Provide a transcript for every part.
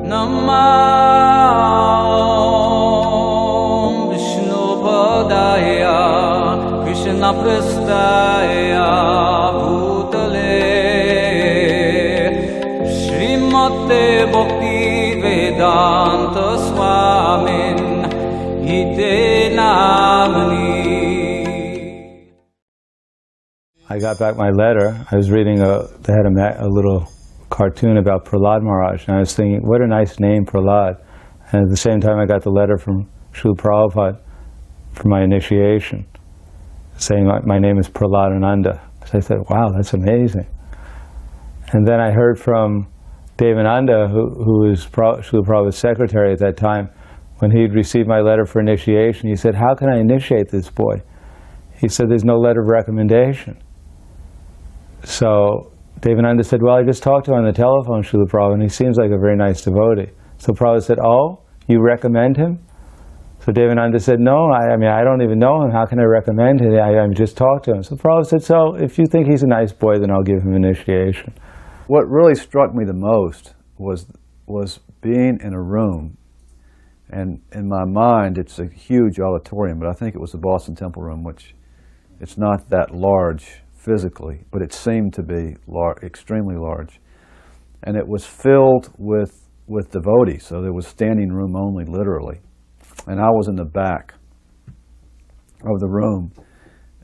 Namah Vishnu Padaya Krishna Prastaya Bhutale Srimate Bhakti Vedanta Swamin Ite Namani. I got back my letter. I was reading they had a little cartoon about Prahlad Maharaj, and I was thinking, what a nice name, Prahlad. And at the same time, I got the letter from Srila Prabhupada for my initiation, saying my name is Prahladananda. So I said, wow, that's amazing. And then I heard from Dayananda, who was Srila Prabhupada's secretary at that time, when he'd received my letter for initiation, he said, how can I initiate this boy? He said, there's no letter of recommendation. So Dayananda said, well, I just talked to him on the telephone, Srila Prabhupada, and he seems like a very nice devotee. So Prabhupada said, oh, you recommend him? So Dayananda said, no, I mean, I don't even know him. How can I recommend him? I just talked to him. So Prabhupada said, so if you think he's a nice boy, then I'll give him initiation. What really struck me the most was being in a room, and in my mind, it's a huge auditorium, but I think it was the Boston Temple Room, which it's not that large physically, but it seemed to be extremely large. And it was filled with devotees, so there was standing room only, literally. And I was in the back of the room,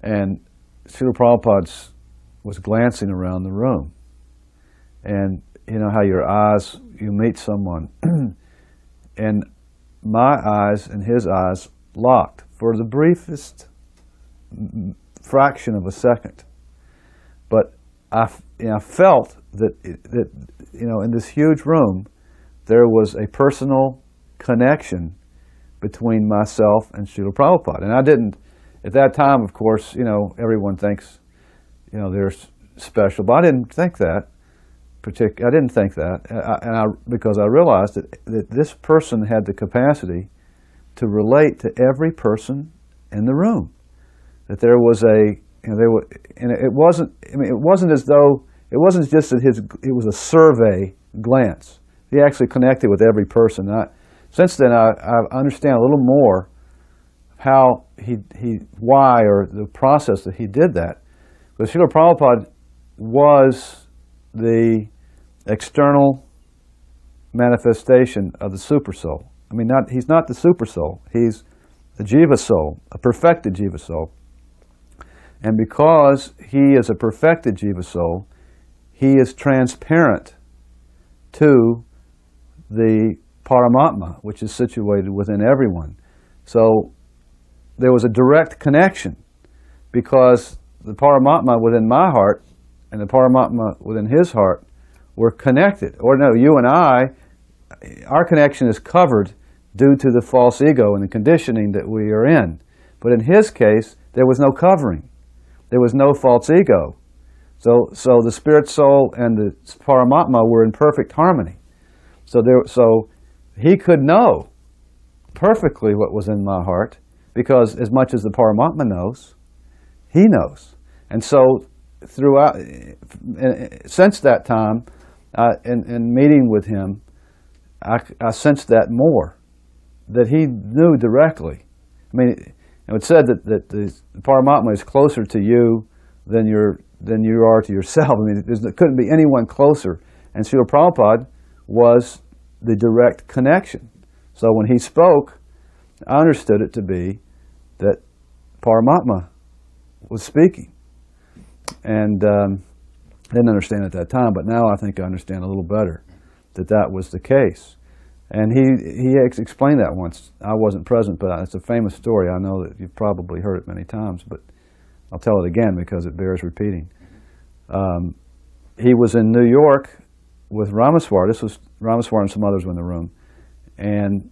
and Srila Prabhupada was glancing around the room. And you know how your eyes, you meet someone, and my eyes and his eyes locked for the briefest fraction of a second. But I felt that in this huge room, there was a personal connection between myself and Srila Prabhupada. And I didn't, at that time, of course, everyone thinks, they're special, but I didn't think that. Because I realized that this person had the capacity to relate to every person in the room. That there was it wasn't as though, it wasn't just that it was a survey glance. He actually connected with every person. Since then, I understand a little more how why, or the process that he did that. But Srila Prabhupada was the external manifestation of the super soul. I mean, he's not the super soul. He's the jiva soul, a perfected jiva soul. And because he is a perfected jiva soul, he is transparent to the Paramatma, which is situated within everyone. So there was a direct connection, because the Paramatma within my heart and the Paramatma within his heart were connected. Or no, you and I, our connection is covered due to the false ego and the conditioning that we are in. But in his case, there was no covering. There was no false ego. So the spirit soul and the Paramatma were in perfect harmony. So he could know perfectly what was in my heart, because as much as the Paramatma knows, he knows. And so throughout, since that time, in meeting with him, I sensed that more, that he knew directly. I mean, it said that the Paramatma is closer to you than you are to yourself. I mean, there couldn't be anyone closer. And Srila Prabhupada was the direct connection. So when he spoke, I understood it to be that Paramatma was speaking. And didn't understand at that time, but now I think I understand a little better that was the case. And he explained that once. I wasn't present, but it's a famous story. I know that you've probably heard it many times, but I'll tell it again because it bears repeating. He was in New York with Ramaswara. This was Ramaswara and some others were in the room. And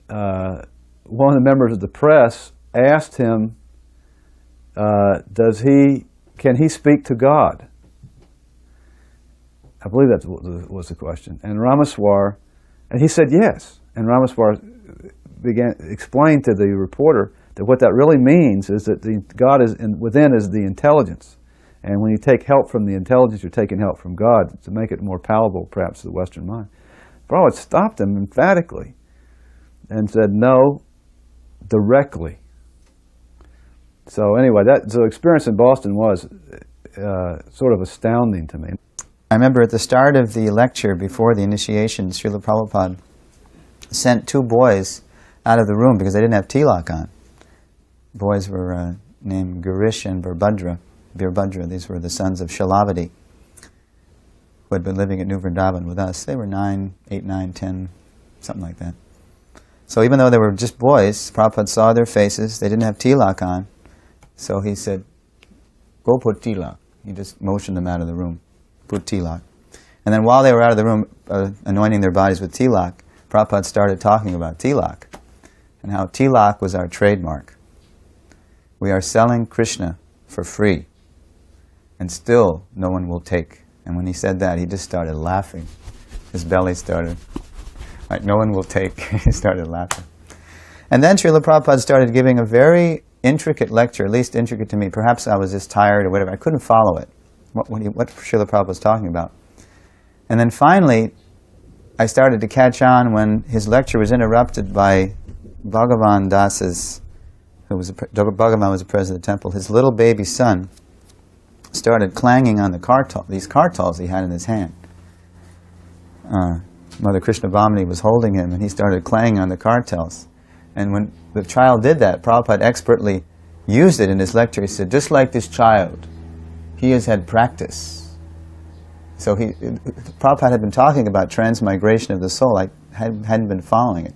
one of the members of the press asked him, can he speak to God? I believe that was the question. And Ramaswara, and he said yes. And Ramaswara explained to the reporter that what that really means is that God within is the intelligence. And when you take help from the intelligence, you're taking help from God, to make it more palatable, perhaps, to the Western mind. Prabhupada stopped him emphatically and said, no, directly. So anyway, the experience in Boston was sort of astounding to me. I remember at the start of the lecture, before the initiation, Srila Prabhupada sent 2 boys out of the room because they didn't have tilak on. Boys were named Girish and Birbhadra. These were the sons of Shilavati, who had been living at New Vrindavan with us. They were 9, 8, 9, 10, something like that. So even though they were just boys, Prabhupada saw their faces. They didn't have tilak on. So he said, go put tilak. He just motioned them out of the room, put tilak. And then while they were out of the room anointing their bodies with tilak, Prabhupada started talking about tilak and how tilak was our trademark. We are selling Krishna for free, and still no one will take. And when he said that, he just started laughing. His belly started, like, no one will take. He started laughing. And then Srila Prabhupada started giving a very intricate lecture, at least intricate to me. Perhaps I was just tired or whatever. I couldn't follow it, what Srila Prabhupada was talking about. And then finally, I started to catch on when his lecture was interrupted by Bhagavan Das's, Bhagavan was the president of the temple, his little baby son started clanging on the these kartals he had in his hand. Mother Krishna Bhamini was holding him, and he started clanging on the kartals. And when the child did that, Prabhupada expertly used it in his lecture. He said, just like this child, he has had practice. So Prabhupada had been talking about transmigration of the soul. I hadn't been following it.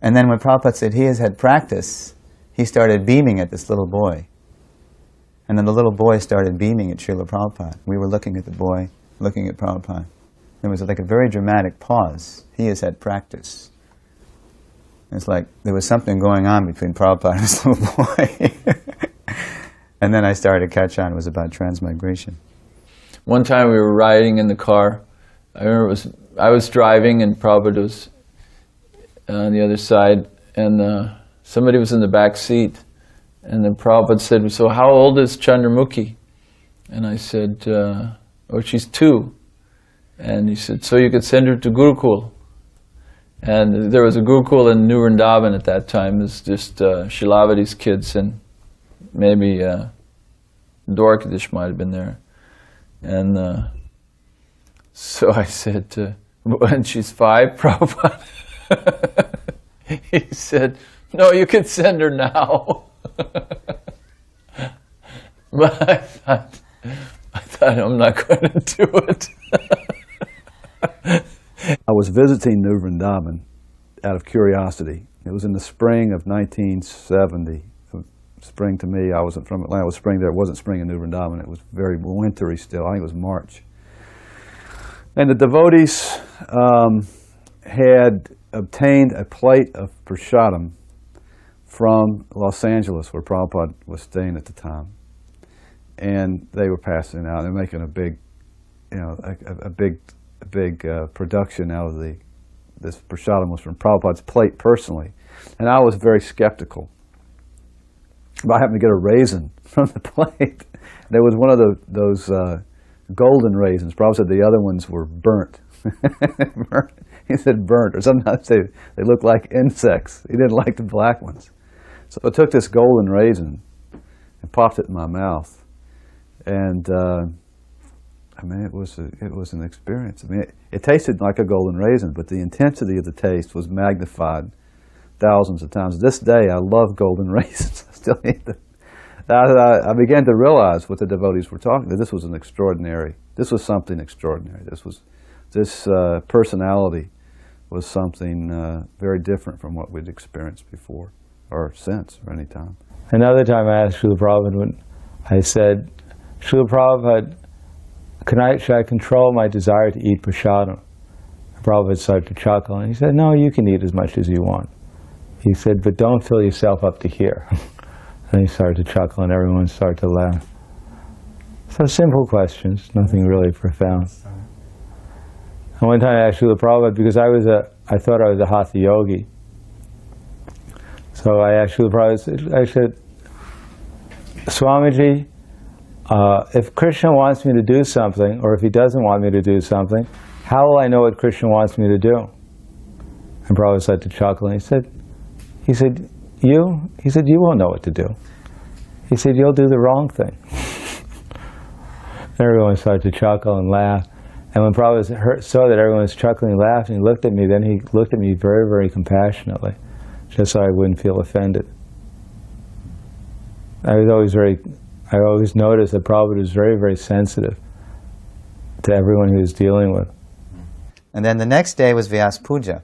And then when Prabhupada said he has had practice, he started beaming at this little boy. And then the little boy started beaming at Srila Prabhupada. We were looking at the boy, looking at Prabhupada. There was like a very dramatic pause. He has had practice. It's like there was something going on between Prabhupada and this little boy. And then I started to catch on. It was about transmigration. One time we were riding in the car. I remember I was driving and Prabhupada was on the other side, and somebody was in the back seat. And then Prabhupada said, so how old is Chandramukhi? And I said, oh, she's 2. And he said, so you could send her to Gurukul. And there was a Gurukul in New Vrindavan at that time. It was just Shilavati's kids, and maybe Dwarkadish might have been there. And so I said, and she's 5, Prabhupada? He said, no, you can send her now. But I thought I'm not going to do it. I was visiting New Vrindavan out of curiosity. It was in the spring of 1970. Spring to me, I wasn't from Atlanta, it was spring there. It wasn't spring in New Vrindavan. It was very wintry still. I think it was March. And the devotees had obtained a plate of prasadam from Los Angeles, where Prabhupada was staying at the time. And they were passing it out. They're making a big, a big production out of this prasadam was from Prabhupada's plate personally. And I was very skeptical. But I happened to get a raisin from the plate. There was one of those golden raisins. Prabhupada said the other ones were burnt. He said burnt, or sometimes they look like insects. He didn't like the black ones. So I took this golden raisin and popped it in my mouth. And I mean, it was an experience. I mean, it tasted like a golden raisin, but the intensity of the taste was magnified thousands of times. This day, I love golden raisins. I still eat them. I began to realize what the devotees were talking. That this was this was something extraordinary. This personality was something very different from what we'd experienced before, or since, or any time. Another time I asked Srila Prabhupada, when I said, Srila Prabhupada, should I control my desire to eat prasadam? Prabhupada started to chuckle, and he said, no, you can eat as much as you want. He said, but don't fill yourself up to here. And he started to chuckle, and everyone started to laugh. So simple questions, nothing really profound. And one time I asked Srila Prabhupada, because I thought I was a hatha yogi. So I asked Srila Prabhupada, I said, Swamiji, if Krishna wants me to do something, or if he doesn't want me to do something, how will I know what Krishna wants me to do? And Prabhupada started to chuckle, and he said, you won't know what to do. He said, you'll do the wrong thing. Everyone started to chuckle and laugh. And when Prabhupada saw that everyone was chuckling and laughing, he looked at me, then he looked at me very, very compassionately, just so I wouldn't feel offended. I always noticed that Prabhupada was very, very sensitive to everyone he was dealing with. And then the next day was Vyas Puja.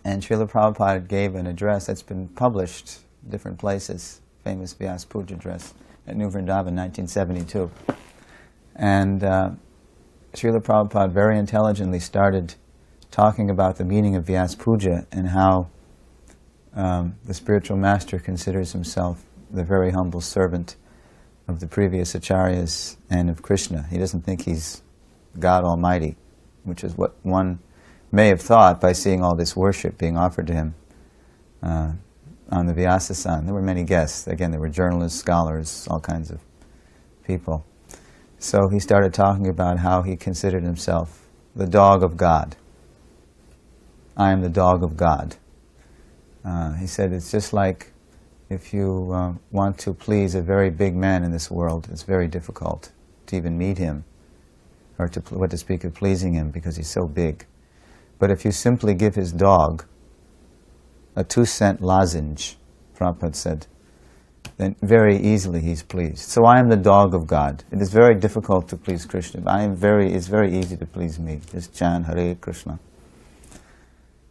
And Srila Prabhupada gave an address that's been published in different places, famous Vyas Puja address at New Vrindavan, 1972. And Srila Prabhupada very intelligently started talking about the meaning of Vyas Puja and how the spiritual master considers himself the very humble servant of the previous acharyas and of Krishna. He doesn't think he's God Almighty, which is what one may have thought by seeing all this worship being offered to him on the Vyasa-san. There were many guests. Again, there were journalists, scholars, all kinds of people. So he started talking about how he considered himself the dog of God. I am the dog of God. He said it's just like if you want to please a very big man in this world, it's very difficult to even meet him, or what to speak of pleasing him, because he's so big. But if you simply give his dog a 2-cent lozenge, Prabhupada said, then very easily he's pleased. So I am the dog of God. It is very difficult to please Krishna. It's very easy to please me. Just chant Hare Krishna.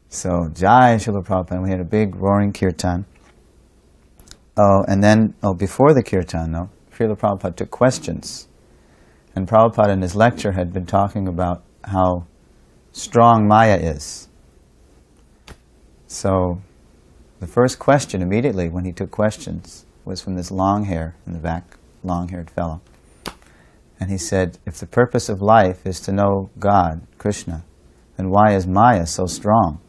So Jai Srila Prabhupada, we had a big roaring kirtan. And then before the kirtan, Srila Prabhupada took questions. And Prabhupada in his lecture had been talking about how strong Maya is. So the first question immediately when he took questions was from this long hair in the back, long-haired fellow. And he said, if the purpose of life is to know God, Krishna, then why is Maya so strong?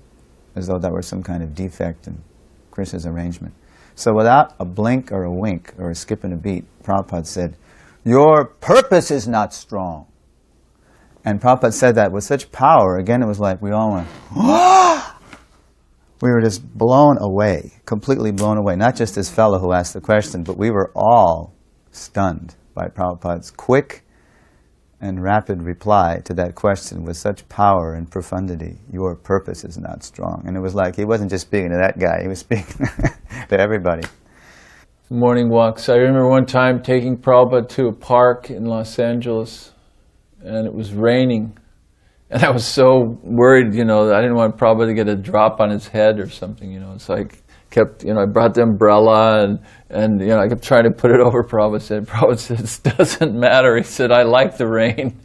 As though that were some kind of defect in Krishna's arrangement. So without a blink or a wink or a skip and a beat, Prabhupada said, your purpose is not strong. And Prabhupada said that with such power, again it was like we all went, we were just blown away, completely blown away. Not just this fellow who asked the question, but we were all stunned by Prabhupada's quick and rapid reply to that question with such power and profundity. Your purpose is not strong. And it was like he wasn't just speaking to that guy, he was speaking to everybody. Morning walks. I remember one time taking Prabhupada to a park in Los Angeles, and it was raining. And I was so worried, that I didn't want Prabhupada to get a drop on his head or something, So I kept, I brought the umbrella and I kept trying to put it over Prabhupada. Prabhupada said, it doesn't matter. He said, I like the rain.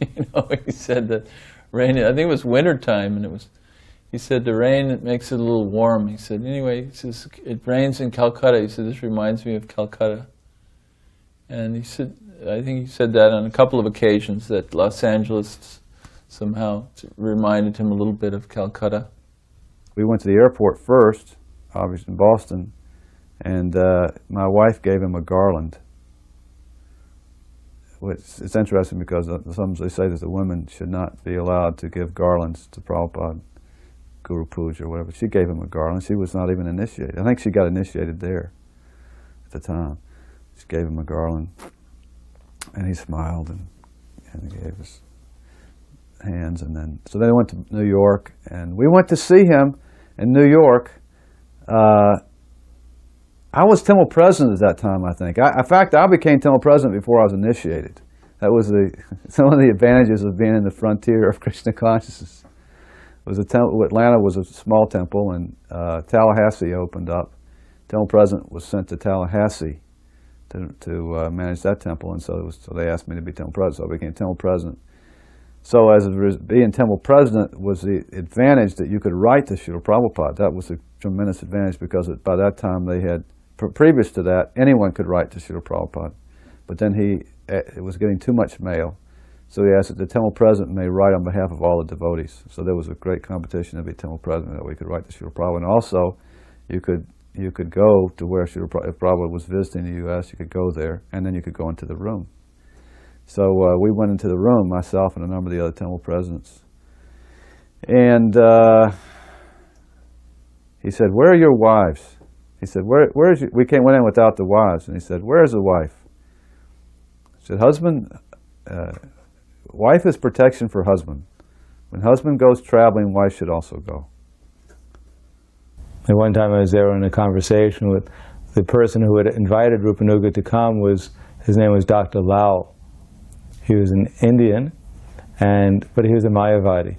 He said that rain, I think it was winter time, and he said the rain, it makes it a little warm. He said, anyway, he says, it rains in Calcutta. He said, this reminds me of Calcutta. And he said, I think he said that on a couple of occasions, that Los Angeles somehow reminded him a little bit of Calcutta. We went to the airport first, obviously in Boston, and my wife gave him a garland. It's interesting because some they say that the women should not be allowed to give garlands to Prabhupada, Guru Puja or whatever. She gave him a garland. She was not even initiated. I think she got initiated there at the time. She gave him a garland, and he smiled and gave us hands. And then so they went to New York, and we went to see him in New York. I was temple president at that time, I think. In fact, I became temple president before I was initiated. That was some of the advantages of being in the frontier of Krishna consciousness. It was a temple. Atlanta was a small temple, and Tallahassee opened up. Temple president was sent to Tallahassee to manage that temple, and so they asked me to be temple president. So I became temple president. So as being temple president was the advantage that you could write to Srila Prabhupada. That was a tremendous advantage because by that time they had, previous to that, anyone could write to Srila Prabhupada. But then it was getting too much mail. So he asked that the temple president may write on behalf of all the devotees. So there was a great competition to be temple president that we could write to Srila Prabhupada. And also, you could go to where Srila Prabhupada, if Prabhupada was visiting the U.S., you could go there, and then you could go into the room. So we went into the room, myself and a number of the other temple presidents, And he said, "Where are your wives?" He said, "Where's we went in without the wives." And he said, "Where's the wife?" He said, "Husband, wife is protection for husband. When husband goes traveling, wife should also go." And one time I was there in a conversation with the person who had invited Rupanuga to come. His name was Dr. Lal. He was an Indian, but he was a Mayavadi.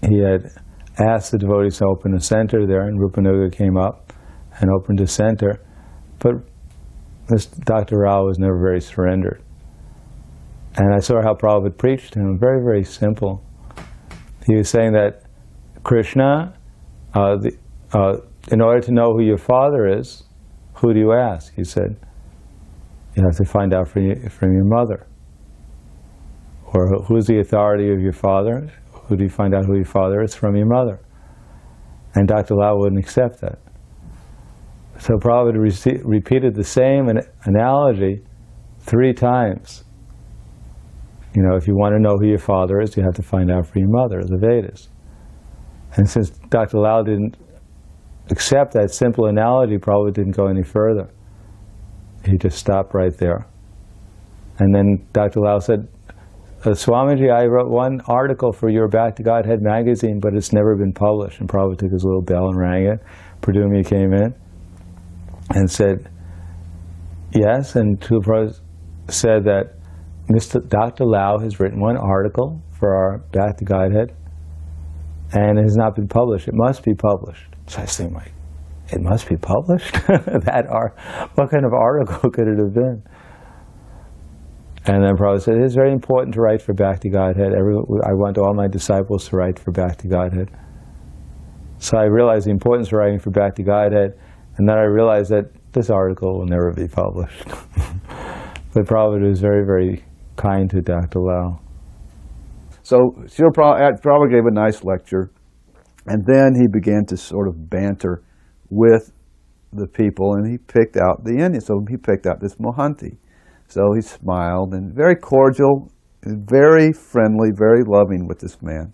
He had asked the devotees to open a center there, and Rupanuga came up and opened a center. But this Dr. Rao was never very surrendered. And I saw how Prabhupada preached to him, very, very simple. He was saying that Krishna, in order to know who your father is, who do you ask? He said, you have to find out from your mother. Or who's the authority of your father? Who do you find out who your father is? From your mother. And Dr. Lau wouldn't accept that. So Prabhupada repeated the same analogy 3 times. You know, if you want to know who your father is, you have to find out from your mother, the Vedas. And since Dr. Lau didn't accept that simple analogy, Prabhupada didn't go any further. He just stopped right there. And then Dr. Lau said, Swamiji, I wrote one article for your Back to Godhead magazine, but it's never been published. And Prabhupada took his little bell and rang it. Pradumi came in and said, yes, and Prabhupada said that Dr. Lau has written one article for our Back to Godhead, and it has not been published. It must be published. So I was thinking, like, it must be published? What kind of article could it have been? And then Prabhupada said, it's very important to write for Back to Godhead. I want all my disciples to write for Back to Godhead. So I realized the importance of writing for Back to Godhead, and then I realized that this article will never be published. But Prabhupada was very, very kind to Dr. Lau. So Srila Prabhupada gave a nice lecture, and then he began to sort of banter with the people, and he picked out the Indian. So he picked out this Mohanty. So he smiled, and very cordial, and very friendly, very loving with this man.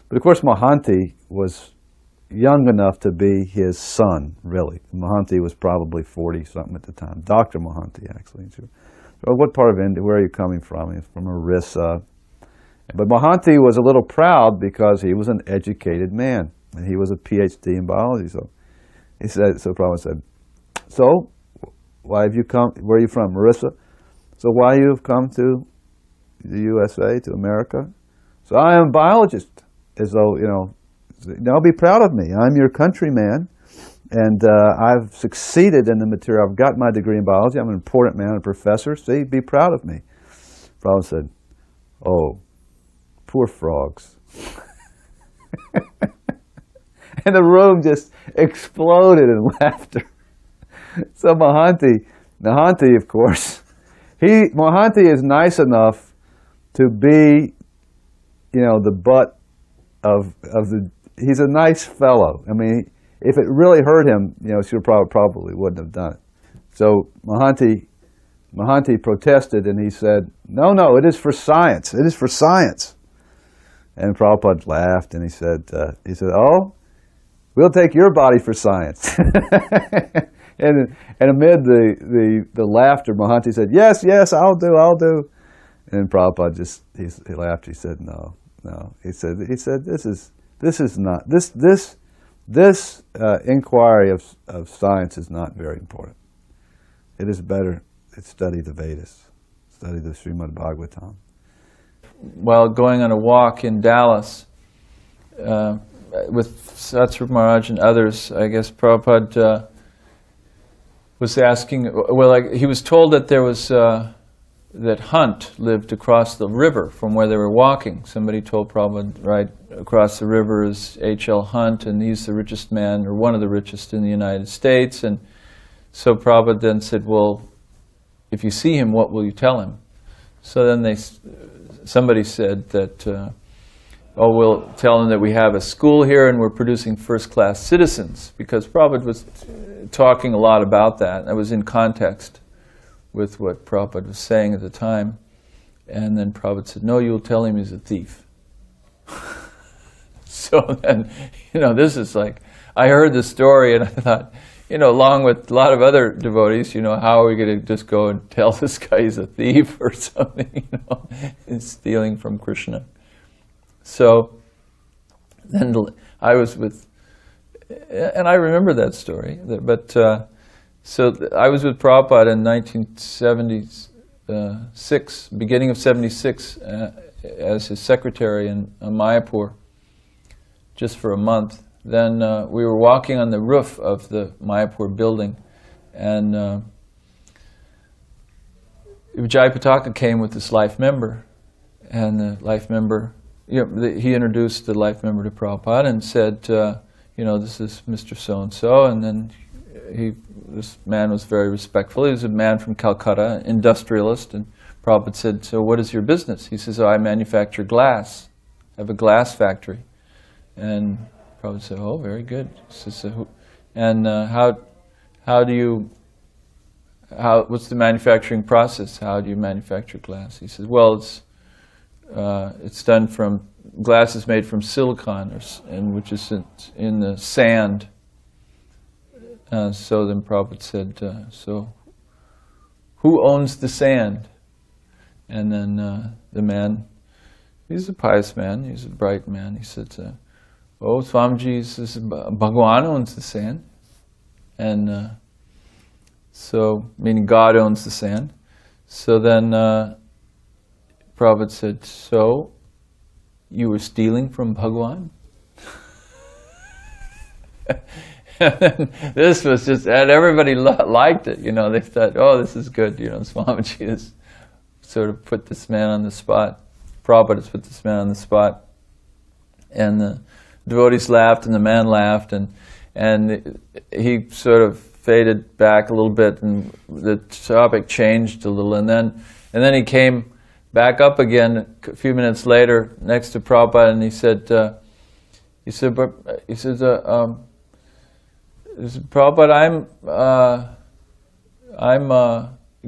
But of course Mohanty was young enough to be his son, really. Mohanty was probably 40-something at the time. Dr. Mohanty, actually. So what part of India, where are you coming from? He's from Orissa. But Mohanty was a little proud because he was an educated man, and he was a PhD in biology. So he said, so Prabhupada said, so why have you come, where are you from? Orissa? So why you have come to the USA, to America? So I am a biologist, as though, now be proud of me. I'm your countryman, and I've succeeded in the material. I've got my degree in biology. I'm an important man, a professor. See, be proud of me. Prabhupada said, oh, poor frogs. And the room just exploded in laughter. So Mohanty, of course, Mohanty is nice enough to be, the butt of the, he's a nice fellow. I mean, if it really hurt him, Srila probably wouldn't have done it. So Mohanty protested, and he said, no, it is for science. It is for science. And Prabhupada laughed, and he said, oh, we'll take your body for science. and amid the laughter, Mohanty said, yes, I'll do. And Prabhupada he laughed. He said, no. He said, this inquiry of science is not very important. It is better to study the Vedas, study the Srimad Bhagavatam. While going on a walk in Dallas with Satsrupa Maharaj and others, I guess Prabhupada was asking, he was told that there was, that Hunt lived across the river from where they were walking. Somebody told Prabhupada, right across the river is H.L. Hunt, and he's the richest man, or one of the richest in the United States. And so Prabhupada then said, well, if you see him, what will you tell him? So then somebody said that, we'll tell him that we have a school here and we're producing first-class citizens, because Prabhupada was talking a lot about that. I was in context with what Prabhupada was saying at the time. And then Prabhupada said, no, you'll tell him he's a thief. So then, this is like, I heard the story and I thought, along with a lot of other devotees, how are we going to just go and tell this guy he's a thief or something, he's stealing from Krishna. So then I was with, and I remember that story, but so I was with Prabhupada in 1976, beginning of 76, as his secretary in Mayapur, just for a month. Then we were walking on the roof of the Mayapur building, and Jayapataka came with this life member, and the life member, he introduced the life member to Prabhupada and said, this is Mr. So-and-so, and then this man was very respectful. He was a man from Calcutta, industrialist, and Prabhupada said, so what is your business? He says, I manufacture glass. I have a glass factory. And Prabhupada said, oh, very good. He says, and what's the manufacturing process? How do you manufacture glass? He says, well, it's done from, glass is made from silicon, which is in the sand. So then Prabhupada said, so who owns the sand? And then the man, he's a pious man, he's a bright man, he said, oh, Swamiji says, Bhagwan owns the sand. And so, meaning God owns the sand. So then Prabhupada said, so you were stealing from Bhagwan? And then this was just, and everybody liked it, they thought, oh, this is good, Swamiji has sort of put this man on the spot. Prabhupada has put this man on the spot. And the devotees laughed and the man laughed, and he sort of faded back a little bit, and the topic changed a little, and then he came back up again a few minutes later next to Prabhupada, and he said, Prabhupada, I'm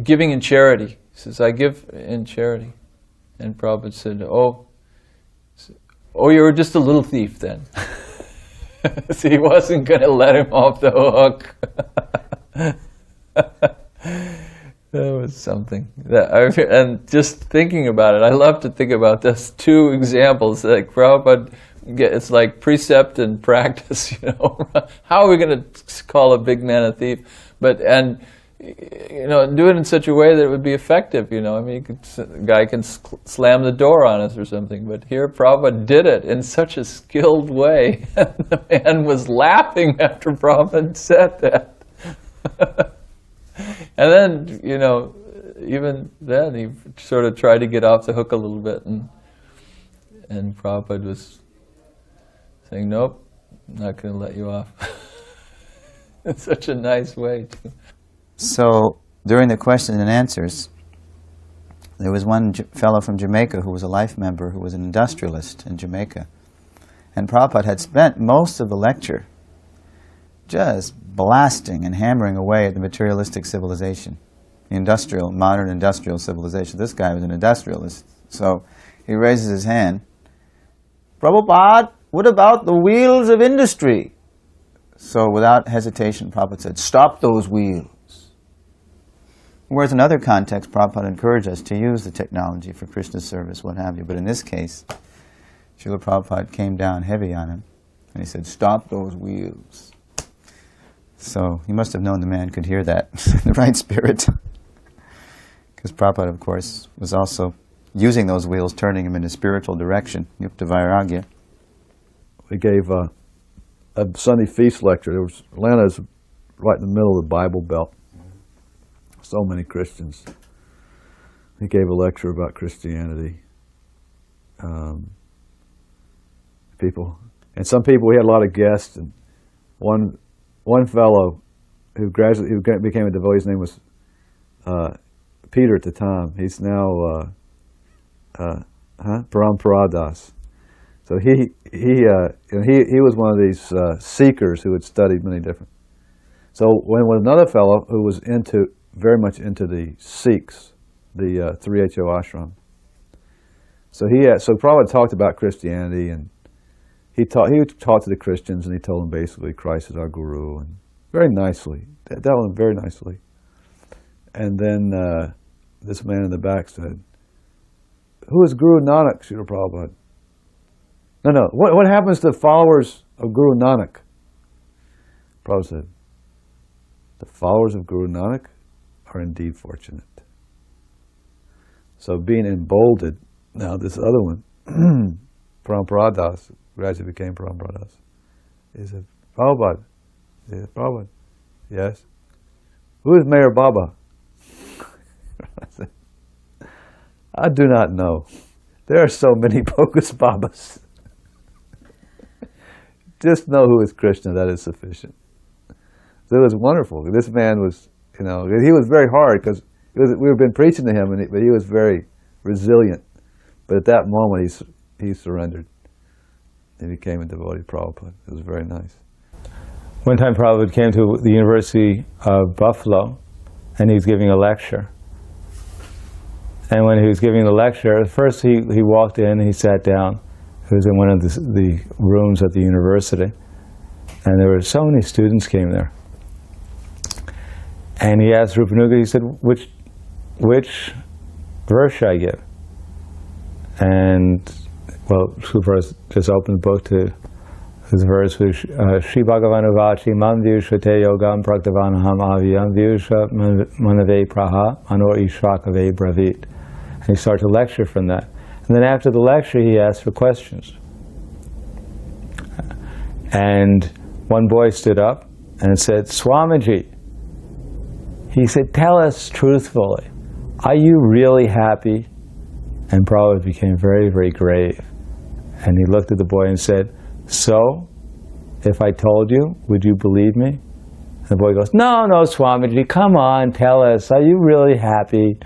giving in charity. He says, I give in charity. And Prabhupada said, oh, you were just a little thief then. So he wasn't going to let him off the hook. That was something. And just thinking about it, I love to think about this. Two examples, like Prabhupada, it's like precept and practice, How are we going to call a big man a thief? Do it in such a way that it would be effective, a guy can slam the door on us or something, but here Prabhupada did it in such a skilled way, and the man was laughing after Prabhupada said that. And then, even then he sort of tried to get off the hook a little bit, and Prabhupada was saying, nope, I'm not going to let you off. In such a nice way, too. So, during the question and answers, there was one fellow from Jamaica who was a life member who was an industrialist in Jamaica. And Prabhupada had spent most of the lecture just blasting and hammering away at the materialistic civilization, the modern industrial civilization. This guy was an industrialist. So he raises his hand, Prabhupada, what about the wheels of industry? So without hesitation, Prabhupada said, stop those wheels. Whereas in other contexts, Prabhupada encouraged us to use the technology for Krishna's service, what have you. But in this case, Srila Prabhupada came down heavy on him, and he said, stop those wheels. So he must have known the man could hear that in the right spirit. Because Prabhupada, of course, was also using those wheels, turning him in a spiritual direction, Yukta Vairagya. We gave a Sunday feast lecture. Atlanta is right in the middle of the Bible Belt. So many Christians. He gave a lecture about Christianity. Some people, we had a lot of guests, and one fellow who became a devotee, his name was Peter at the time. He's now Paramparadas. So he was one of these seekers who had studied many different. So when another fellow who was very much into the Sikhs, the 3HO ashram. So Prabhupada talked about Christianity, and he taught to the Christians, and he told them basically Christ is our guru, and very nicely, dealt with them very nicely. And then this man in the back said, "Who is Guru Nanak, Srila Prabhupada?" No. What happens to followers of Guru Nanak? Prabhupada said, "The followers of Guru Nanak are indeed fortunate." So being emboldened, now this other one, Prahladananda, gradually became Prahladananda. He said, "Prabhupada." He said, "Prabhupada." "Yes." "Who is Mayor Baba?" I said, "I do not know. There are so many Bogus Babas. Just know who is Krishna, that is sufficient." So it was wonderful. This man was, he was very hard because we've been preaching to him, but he was very resilient. But at that moment, he surrendered. He became a devotee of Prabhupada. It was very nice. One time Prabhupada came to the University of Buffalo, and he was giving a lecture. And when he was giving the lecture, first he walked in and he sat down. He was in one of the rooms at the university. And there were so many students came there. And he asked Rupanuga, he said, which verse should I give? And, well, Srila just opened the book to his verse, which Shri Bhagavanu Vachi Mam Vyushate Yogam Praktavanaham Aviyam Vyusha Manave Praha Manor Ishrakave Bravit. And he started to lecture from that. And then after the lecture, he asked for questions. And one boy stood up and said, "Swamiji," he said, "tell us truthfully, are you really happy?" And Prabhupada became very, very grave. And he looked at the boy and said, "So, if I told you, would you believe me?" And the boy goes, No, Swamiji, come on, tell us, are you really happy?"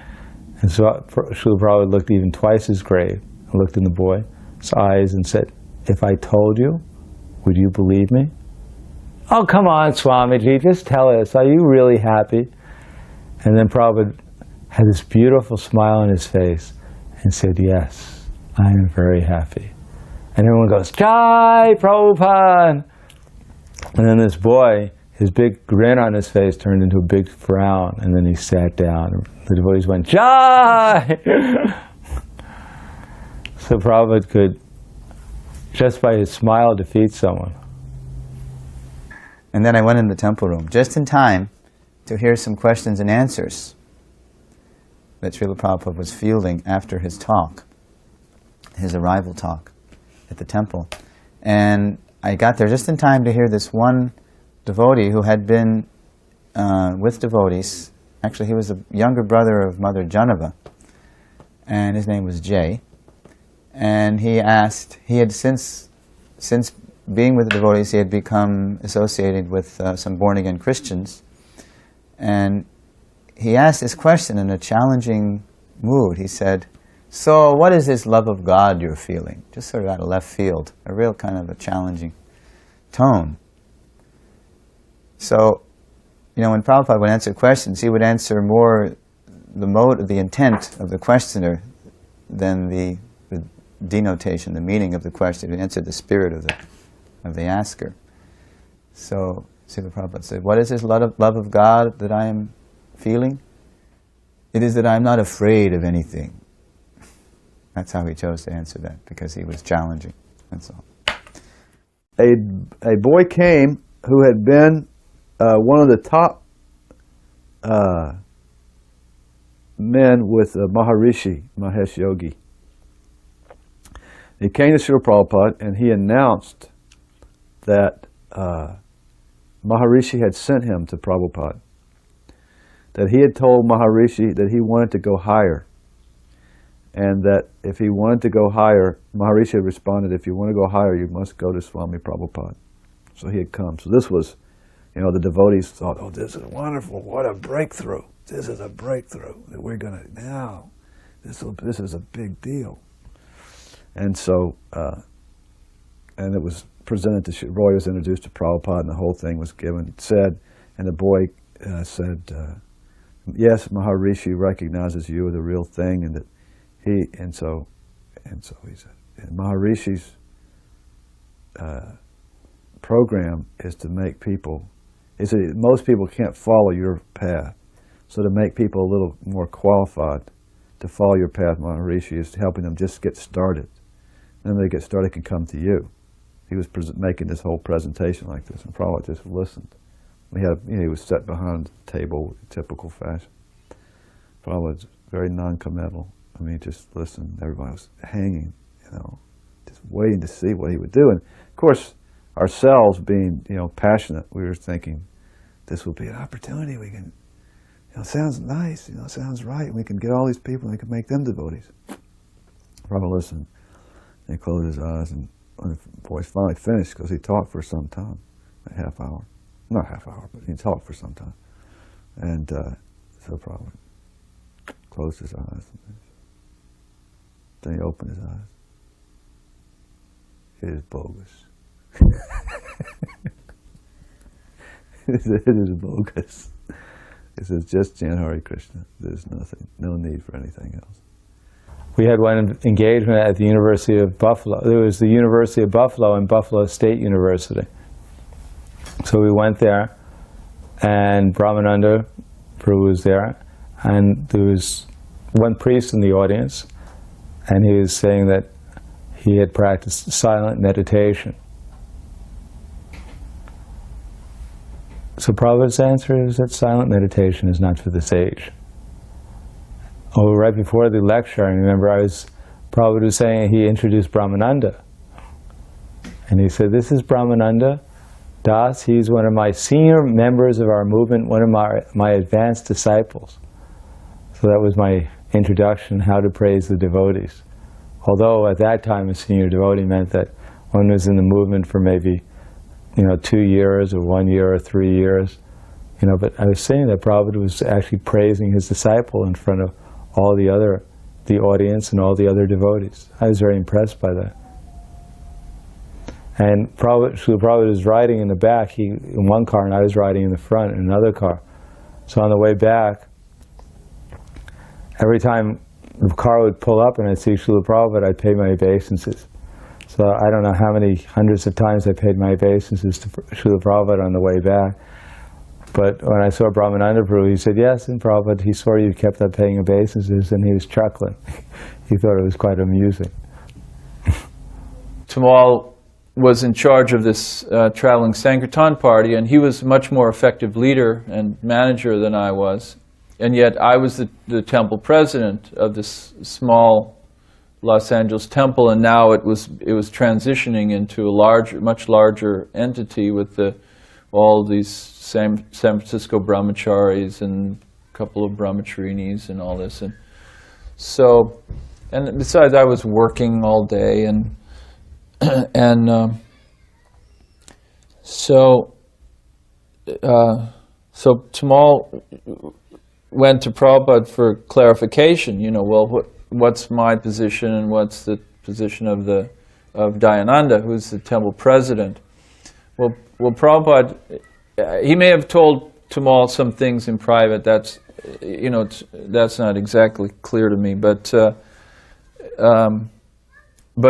And so Srila Prabhupada looked even twice as grave and looked in the boy's eyes and said, "If I told you, would you believe me?" "Oh, come on, Swamiji, just tell us, are you really happy?" And then Prabhupada had this beautiful smile on his face and said, "Yes, I am very happy." And everyone goes, "Jai Prabhupada!" And then this boy, his big grin on his face turned into a big frown, and then he sat down. The devotees went, "Jai!" So Prabhupada could, just by his smile, defeat someone. And then I went in the temple room, just in time to hear some questions and answers that Srila Prabhupada was fielding after his talk, his arrival talk at the temple. And I got there just in time to hear this one devotee who had been with devotees. Actually, he was a younger brother of Mother Janava, and his name was Jay. And he asked, he had since being with the devotees, he had become associated with some born-again Christians. And he asked this question in a challenging mood. He said, "So what is this love of God you're feeling?" Just sort of out of left field, a real kind of a challenging tone. So, when Prabhupada would answer questions, he would answer more the intent of the questioner than the denotation, the meaning of the question. He would answer the spirit of the asker. So, Srila Prabhupada said, "What is this love of God that I am feeling? It is that I am not afraid of anything." That's how he chose to answer that, because he was challenging. That's all. A boy came who had been one of the top men with Maharishi, Mahesh Yogi. He came to Srila Prabhupada and he announced that Maharishi had sent him to Prabhupada. That he had told Maharishi that he wanted to go higher. And that if he wanted to go higher, Maharishi had responded, "If you want to go higher, you must go to Swami Prabhupada." So he had come. So this was, the devotees thought, "Oh, this is wonderful. What a breakthrough. This is a breakthrough that we're going to, now, this is a big deal." And so, and it was presented to, Roy was introduced to Prabhupada, and the whole thing was said, and the boy said, "Yes, Maharishi recognizes you as the real thing," and that and so he said, and Maharishi's program is to make people, most people can't follow your path. So to make people a little more qualified to follow your path, Maharishi is helping them just get started. Then when they get started, they can come to you. He was making this whole presentation like this, and Prabhupada just listened. He was sat behind the table in typical fashion. Prabhupada's very non-committal. I mean, just listened. Everybody was hanging, just waiting to see what he would do. And of course, ourselves being, passionate, we were thinking, this will be an opportunity. We can, it sounds nice, it sounds right. We can get all these people and we can make them devotees. Prabhupada listened. And he closed his eyes, and when the voice finally finished, because he talked for some time, a half hour. Not half hour, but he talked for some time. And so Prabhupada closed his eyes. Then he opened his eyes. It is bogus. It is bogus. He says, just chant Hare Krishna. There's nothing, no need for anything else. We had one engagement at the University of Buffalo. There was the University of Buffalo and Buffalo State University. So we went there, and Brahmananda Prabhu was there, and there was one priest in the audience, and he was saying that he had practiced silent meditation. So Prabhupada's answer is that silent meditation is not for the sage. Oh, right before the lecture, I remember Prabhupada was saying, he introduced Brahmananda. And he said, this is Brahmananda Das. He's one of my senior members of our movement, one of my advanced disciples. So that was my introduction, how to praise the devotees. Although at that time a senior devotee meant that one was in the movement for maybe 2 years or 1 year or 3 years. But I was saying that Prabhupada was actually praising his disciple in front of all the audience and all the other devotees. I was very impressed by that. And Srila Prabhupada was riding in the back, in one car, and I was riding in the front in another car. So on the way back, every time the car would pull up and I'd see Srila Prabhupada, I'd pay my obeisances. So I don't know how many hundreds of times I paid my obeisances to Srila Prabhupada on the way back. But when I saw Brahmananda Prabhu, he said, yes, and Prabhupada, he saw you kept on paying obeisances, and he was chuckling. He thought it was quite amusing. Tamal was in charge of this traveling Sankirtan party, and he was a much more effective leader and manager than I was. And yet I was the temple president of this small Los Angeles temple, and now it was transitioning into a much larger entity with all these San Francisco brahmacharis and a couple of brahmacharinis and all this. And so, and besides, I was working all day, and so Tamal went to Prabhupada for clarification. What's my position and what's the position of Dayananda, who's the temple president? Well, Prabhupada, he may have told Tamal some things in private. That's not exactly clear to me, but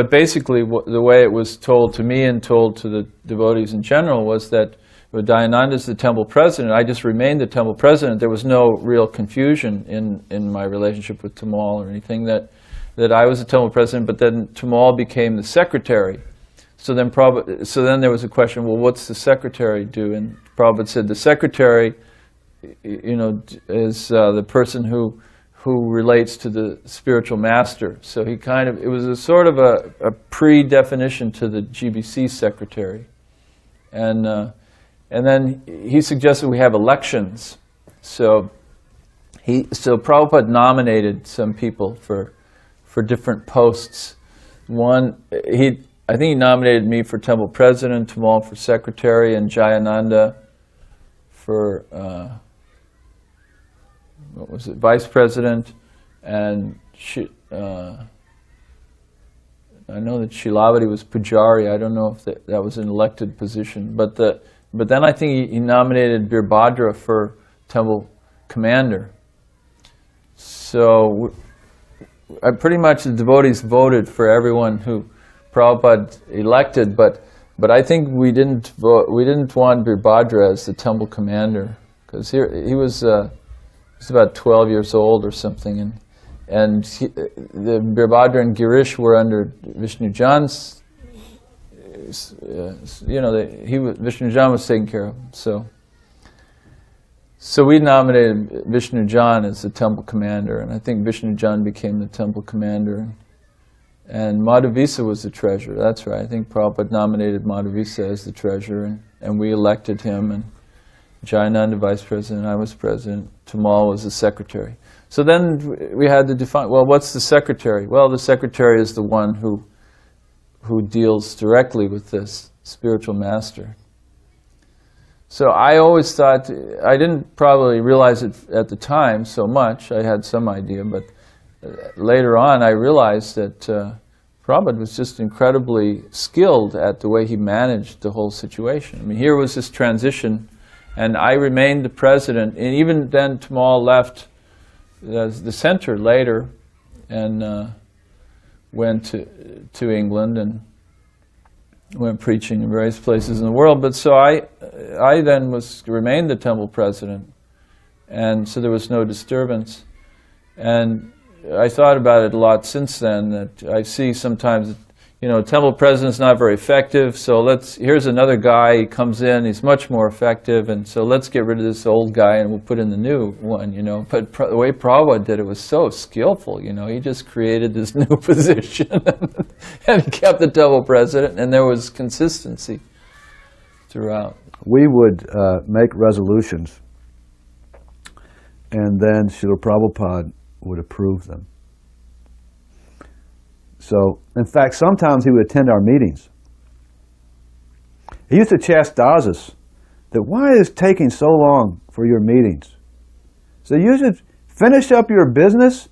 basically the way it was told to me and told to the devotees in general was that Dayananda is the temple president. I just remained the temple president. There was no real confusion in my relationship with Tamal or anything, that I was the temple president, but then Tamal became the secretary. So then there was a question, well, what's the secretary do? And Prabhupada said the secretary, is the person who relates to the spiritual master. So it was a sort of a pre-definition to the GBC secretary. And then he suggested we have elections. So Prabhupada nominated some people for different posts. I think he nominated me for temple president, Tamal for secretary, and Jayananda for vice president, and I know that Shilavati was Pujari. I don't know if that was an elected position, but then I think he nominated Birbhadra for temple commander. So pretty much the devotees voted for everyone who Prabhupada elected, but But I think we didn't want Birbhadra as the temple commander, because he was about 12 years old or something, and the Birbhadra and Girish were under Vishnujan's. Vishnujan was taking care of him, so we nominated Vishnujan as the temple commander, and I think Vishnujan became the temple commander. And Madhavisa was the treasurer, that's right. I think Prabhupada nominated Madhavisa as the treasurer, and we elected him, and Dayananda vice president, I was president, Tamal was the secretary. So then we had to define, well, what's the secretary? Well, the secretary is the one who deals directly with this spiritual master. So I always thought, I didn't probably realize it at the time so much, I had some idea, but later on I realized that Prabhupada was just incredibly skilled at the way he managed the whole situation. I mean, here was this transition, and I remained the president, and even then Tamal left the center later and went to England and went preaching in various places in the world. But so I then remained the temple president, and so there was no disturbance. And I thought about it a lot since then, that I see sometimes, temple president's not very effective, so here's another guy, he comes in, he's much more effective, and so let's get rid of this old guy and we'll put in the new one, But the way Prabhupada did it was so skillful, he just created this new position and he kept the temple president, and there was consistency throughout. We would make resolutions, and then Srila Prabhupada would approve them. So, in fact, sometimes he would attend our meetings. He used to chastise us that why is it taking so long for your meetings? So you should finish up your business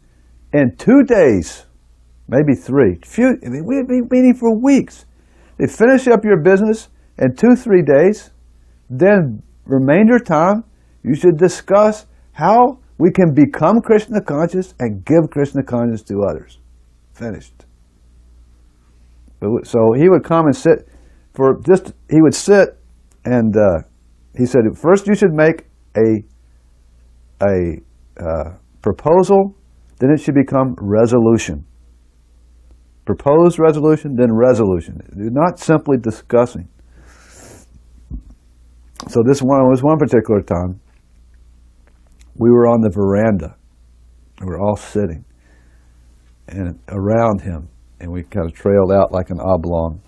in 2 days, maybe 3. We'd be meeting for weeks. They finish up your business in 2-3 days, then remainder time you should discuss how we can become Krishna conscious and give Krishna consciousness to others. Finished. So he would come and sit he would sit, and he said, first you should make a proposal, then it should become resolution. Proposed resolution, then resolution. Not simply discussing. So this was one particular time. We were on the veranda. We were all sitting and around him, and we kind of trailed out like an oblong.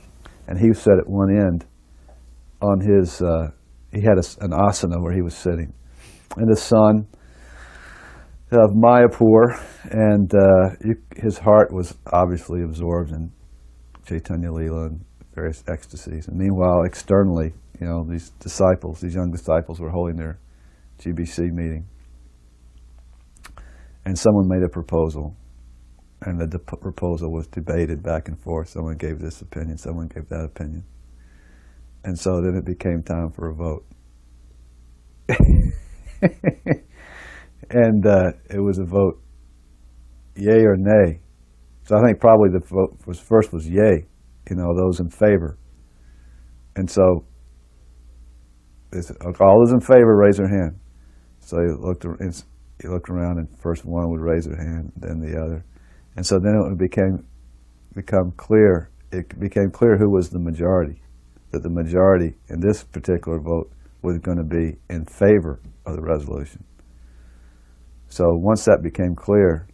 And he sat at one end on his, he had an asana where he was sitting. And the son of Mayapur, and his heart was obviously absorbed in Chaitanya Leela and various ecstasies. And meanwhile, externally, these young disciples were holding their GBC meeting. And someone made a proposal, and the proposal was debated back and forth. Someone gave this opinion, someone gave that opinion. And so then it became time for a vote. And it was a vote, yay or nay. So I think probably the vote first was yay, those in favor. And so they said, all those in favor, raise their hand. So he looked around, and first one would raise their hand, then the other. And so then it become clear. It became clear who was the majority. That the majority in this particular vote was going to be in favor of the resolution. So once that became clear,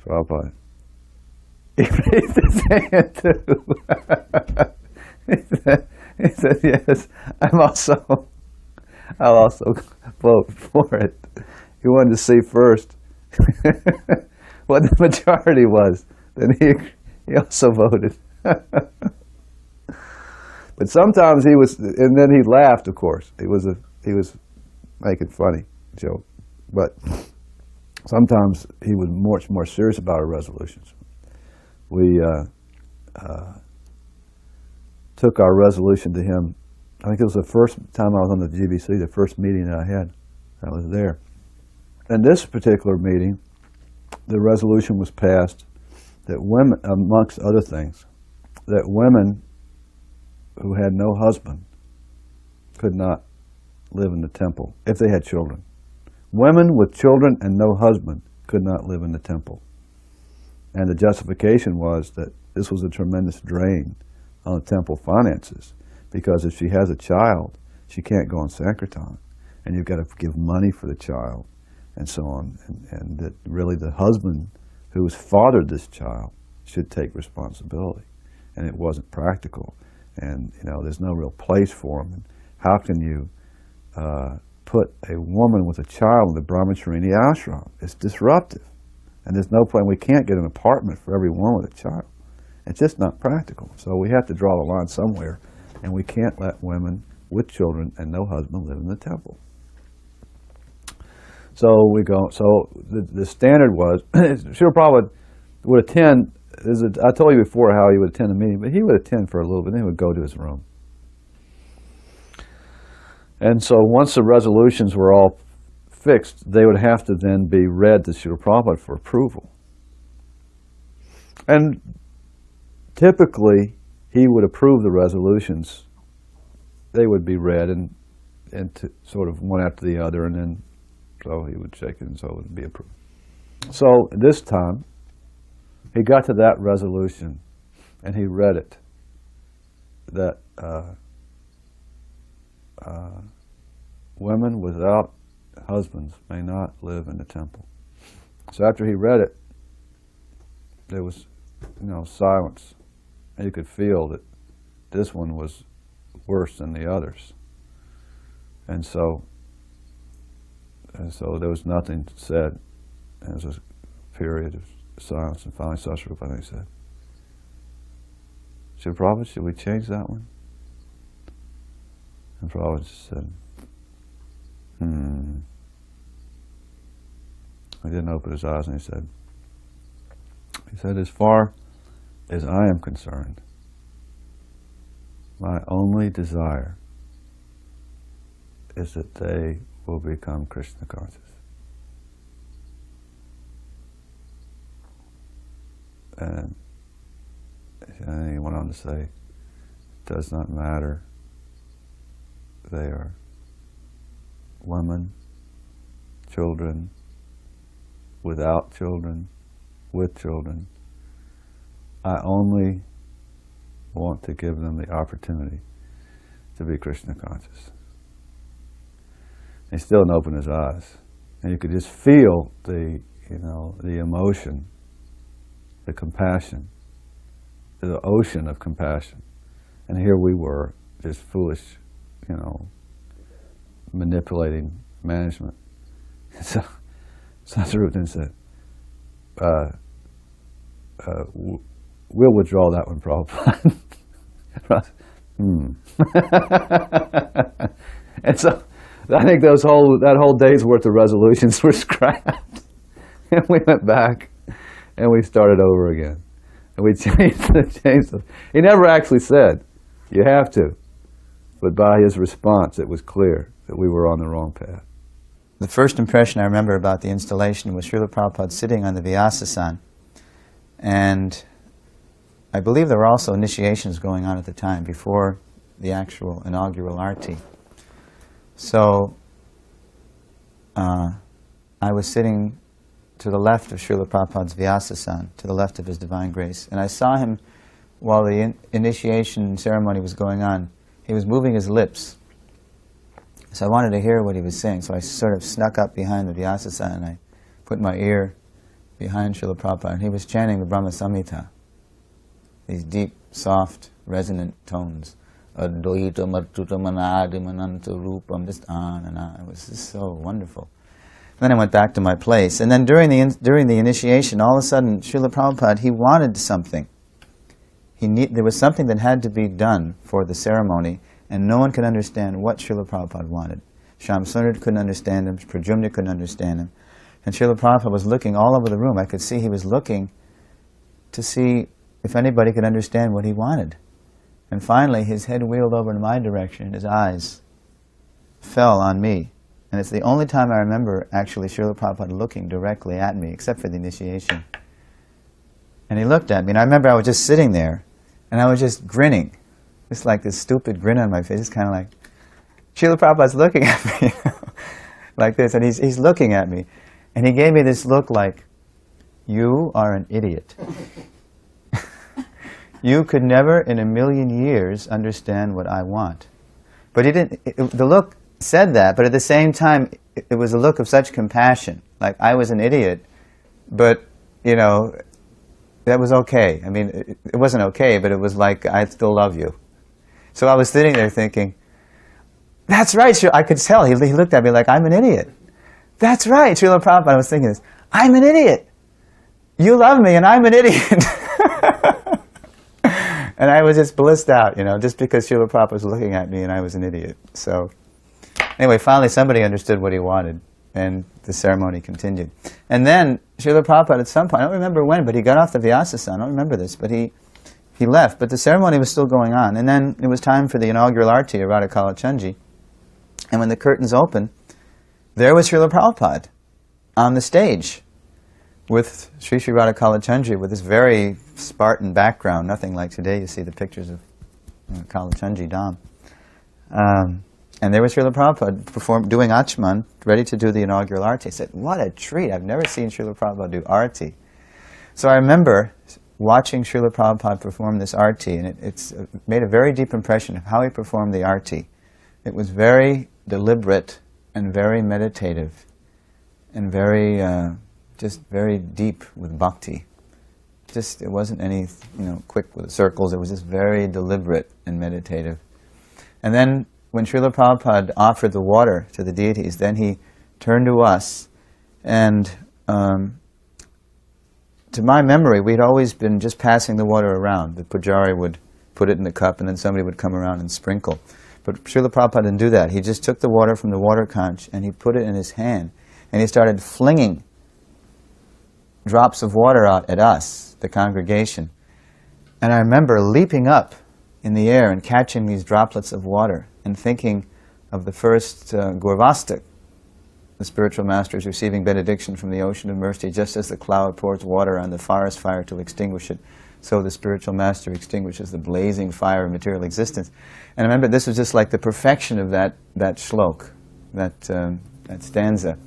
Prabhupada, he raised his hand too. he said, yes, I'll also vote for it. He wanted to see first what the majority was. Then he also voted. But sometimes he was, and then he laughed, of course. He was making funny joke. But sometimes he was much more serious about our resolutions. We took our resolution to him. I think it was the first time I was on the GBC, the first meeting that I had. I was there. In this particular meeting, the resolution was passed that women, amongst other things, that women who had no husband could not live in the temple if they had children. Women with children and no husband could not live in the temple. And the justification was that this was a tremendous drain on the temple finances, because if she has a child, she can't go on Sankirtan, and you've got to give money for the child, and so on. And that really the husband who has fathered this child should take responsibility. And it wasn't practical. And, you know, there's no real place for them. And how can you put a woman with a child in the Brahmacharini ashram? It's disruptive. And there's no place, we can't get an apartment for every woman with a child. It's just not practical. So we have to draw the line somewhere, and we can't let women with children and no husband live in the temple. So we go, so the standard was, Srila Prabhupada would attend, I told you before how he would attend a meeting, but he would attend for a little bit, then he would go to his room. And so once the resolutions were all fixed, they would have to then be read to Srila Prabhupada for approval. And typically, he would approve the resolutions. They would be read and to sort of one after the other, and then so he would shake it and so it would be approved. So this time, he got to that resolution and he read it, that women without husbands may not live in the temple. So after he read it, there was, you know, silence. And you could feel that this one was worse than the others. And so there was nothing said. There was a period of silence, and finally Srila said, "Srila Prabhupada, should we change that one?" And Prabhupada said, He didn't open his eyes, and he said, "As far as I am concerned, my only desire is that they will become Krishna conscious." And he went on to say, "It does not matter. They are women, children, without children, with children. I only want to give them the opportunity to be Krishna conscious." He still didn't open his eyes, and you could just feel the, you know, the emotion, the compassion, the ocean of compassion. And here we were, just foolish, you know, manipulating management. So Sasarupton said, "We'll withdraw that one, Prabhupada." And so I think that whole day's worth of resolutions were scrapped. And we went back and we started over again. And we changed them. He never actually said, "You have to." But by his response, it was clear that we were on the wrong path. The first impression I remember about the installation was Srila Prabhupada sitting on the Vyasasan. And I believe there were also initiations going on at the time, before the actual inaugural arti. So I was sitting to the left of Srila Prabhupada's Vyasasan, to the left of His Divine Grace. And I saw him, while the initiation ceremony was going on, he was moving his lips. So I wanted to hear what he was saying. So I sort of snuck up behind the Vyasasan and I put my ear behind Srila Prabhupada. And he was chanting the Brahma Samhita, these deep, soft, resonant tones. Advaita Martuta Manadim Ananta Rupam, just on and on. It was just so wonderful. Then I went back to my place. And then during the initiation, all of a sudden, Srila Prabhupada, he wanted something. There was something that had to be done for the ceremony, and no one could understand what Srila Prabhupada wanted. Shamsundar couldn't understand him, Pradyumna couldn't understand him. And Srila Prabhupada was looking all over the room. I could see he was looking to see if anybody could understand what he wanted. And finally, his head wheeled over in my direction, and his eyes fell on me. And it's the only time I remember actually Srila Prabhupada looking directly at me, except for the initiation. And he looked at me, and I remember I was just sitting there, and I was just grinning. It's like this stupid grin on my face. It's kind of like, Srila Prabhupada's looking at me, like this, and he's looking at me. And he gave me this look like, you are an idiot. You could never in a million years understand what I want. But he didn't, the look said that, but at the same time, it was a look of such compassion. Like, I was an idiot, but, you know, that was okay. I mean, it wasn't okay, but it was like, I still love you. So I was sitting there thinking, that's right, I could tell. He looked at me like, I'm an idiot. That's right, Srila Prabhupada. I was thinking this, I'm an idiot. You love me and I'm an idiot. And I was just blissed out, you know, just because Srila Prabhupada was looking at me and I was an idiot. So anyway, finally somebody understood what he wanted, and the ceremony continued. And then Srila Prabhupada at some point, I don't remember when, but he got off the Vyasasana. I don't remember this, but he left. But the ceremony was still going on. And then it was time for the inaugural arti of Radha Kalachandji. And when the curtains opened, there was Srila Prabhupada on the stage with Sri Sri Radha Kalachandji, with this very Spartan background, nothing like today. You see the pictures of Kalachandji Dham. And there was Srila Prabhupada doing Achman, ready to do the inaugural arti. I said, what a treat. I've never seen Srila Prabhupada do arti. So I remember watching Srila Prabhupada perform this arti, and it's made a very deep impression of how he performed the arti. It was very deliberate and very meditative and very, just very deep with bhakti. Just, it wasn't any, you know, quick with the circles. It was just very deliberate and meditative. And then when Srila Prabhupada offered the water to the deities, then he turned to us, and to my memory, we'd always been just passing the water around. The pujari would put it in the cup, and then somebody would come around and sprinkle. But Srila Prabhupada didn't do that. He just took the water from the water conch, and he put it in his hand, and he started flinging drops of water out at us, the congregation. And I remember leaping up in the air and catching these droplets of water and thinking of the first Gaurvastak, the spiritual masters receiving benediction from the ocean of mercy. Just as the cloud pours water on the forest fire to extinguish it, so the spiritual master extinguishes the blazing fire of material existence. And I remember this was just like the perfection of that shlok, that stanza.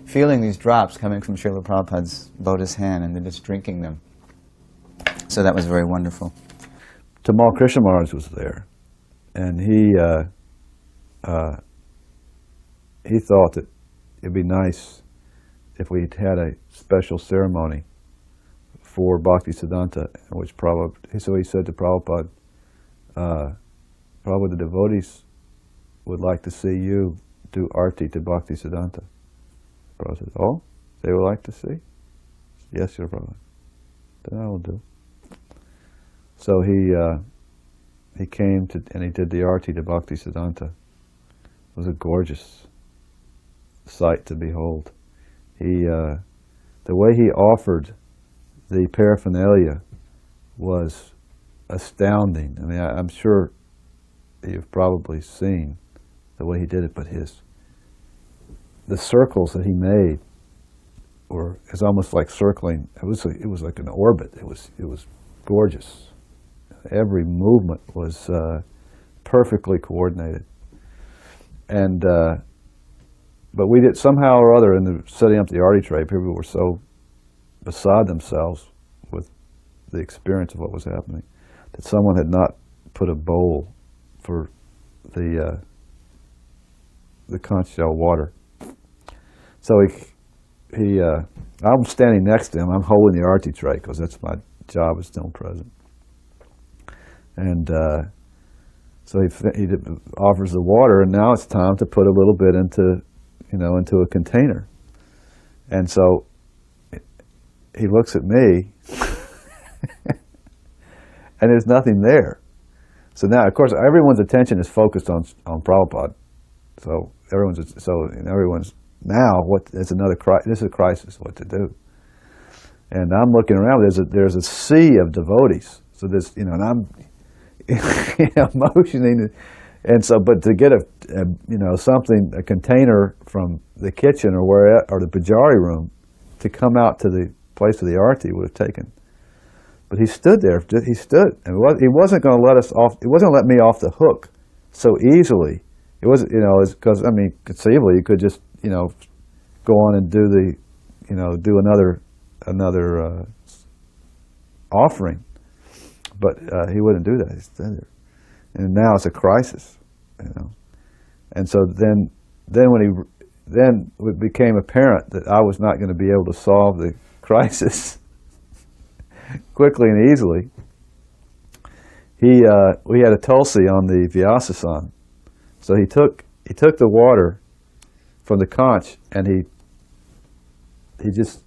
Feeling these drops coming from Srila Prabhupada's lotus hand and then just drinking them. So that was very wonderful. Tamal Krishna Maharaj was there, and he thought that it'd be nice if we had a special ceremony for Bhaktisiddhanta, which so he said to Prabhupada, Prabhupada, the devotees would like to see you do arti to Bhaktisiddhanta. Prabhupada said, oh, they would like to see? Yes, your Prabhupada. Then I will do. So he came to, and he did the arti to Bhaktisiddhanta. It was a gorgeous sight to behold. The way he offered the paraphernalia was astounding. I mean, I'm sure you've probably seen the way he did it, but the circles that he made it's almost like circling. It was like an orbit. It was gorgeous. Every movement was perfectly coordinated. And but we did somehow or other in the setting up the arti tray, people were so beside themselves with the experience of what was happening that someone had not put a bowl for the conch shell water. So I'm standing next to him. I'm holding the arti tray because that's my job as still present. And so he offers the water, and now it's time to put a little bit into a container. And so he looks at me, and there's nothing there. So now, of course, everyone's attention is focused on Prabhupada. So everyone's now this is a crisis, what to do. And I'm looking around. There's a sea of devotees. So there's and I'm motioning, and so but to get a container from the kitchen or the pujari room to come out to the place of the arti would have taken. But he stood there. He stood, and he wasn't going to let us off. He wasn't going to let me off the hook so easily. It wasn't, because I mean, conceivably, you could just, go on and do the, do another offering. But he wouldn't do that. He stood there, and now it's a crisis, And so then it became apparent that I was not going to be able to solve the crisis quickly and easily. We had a tulsi on the Vyasasan, so he took the water from the conch, and he just,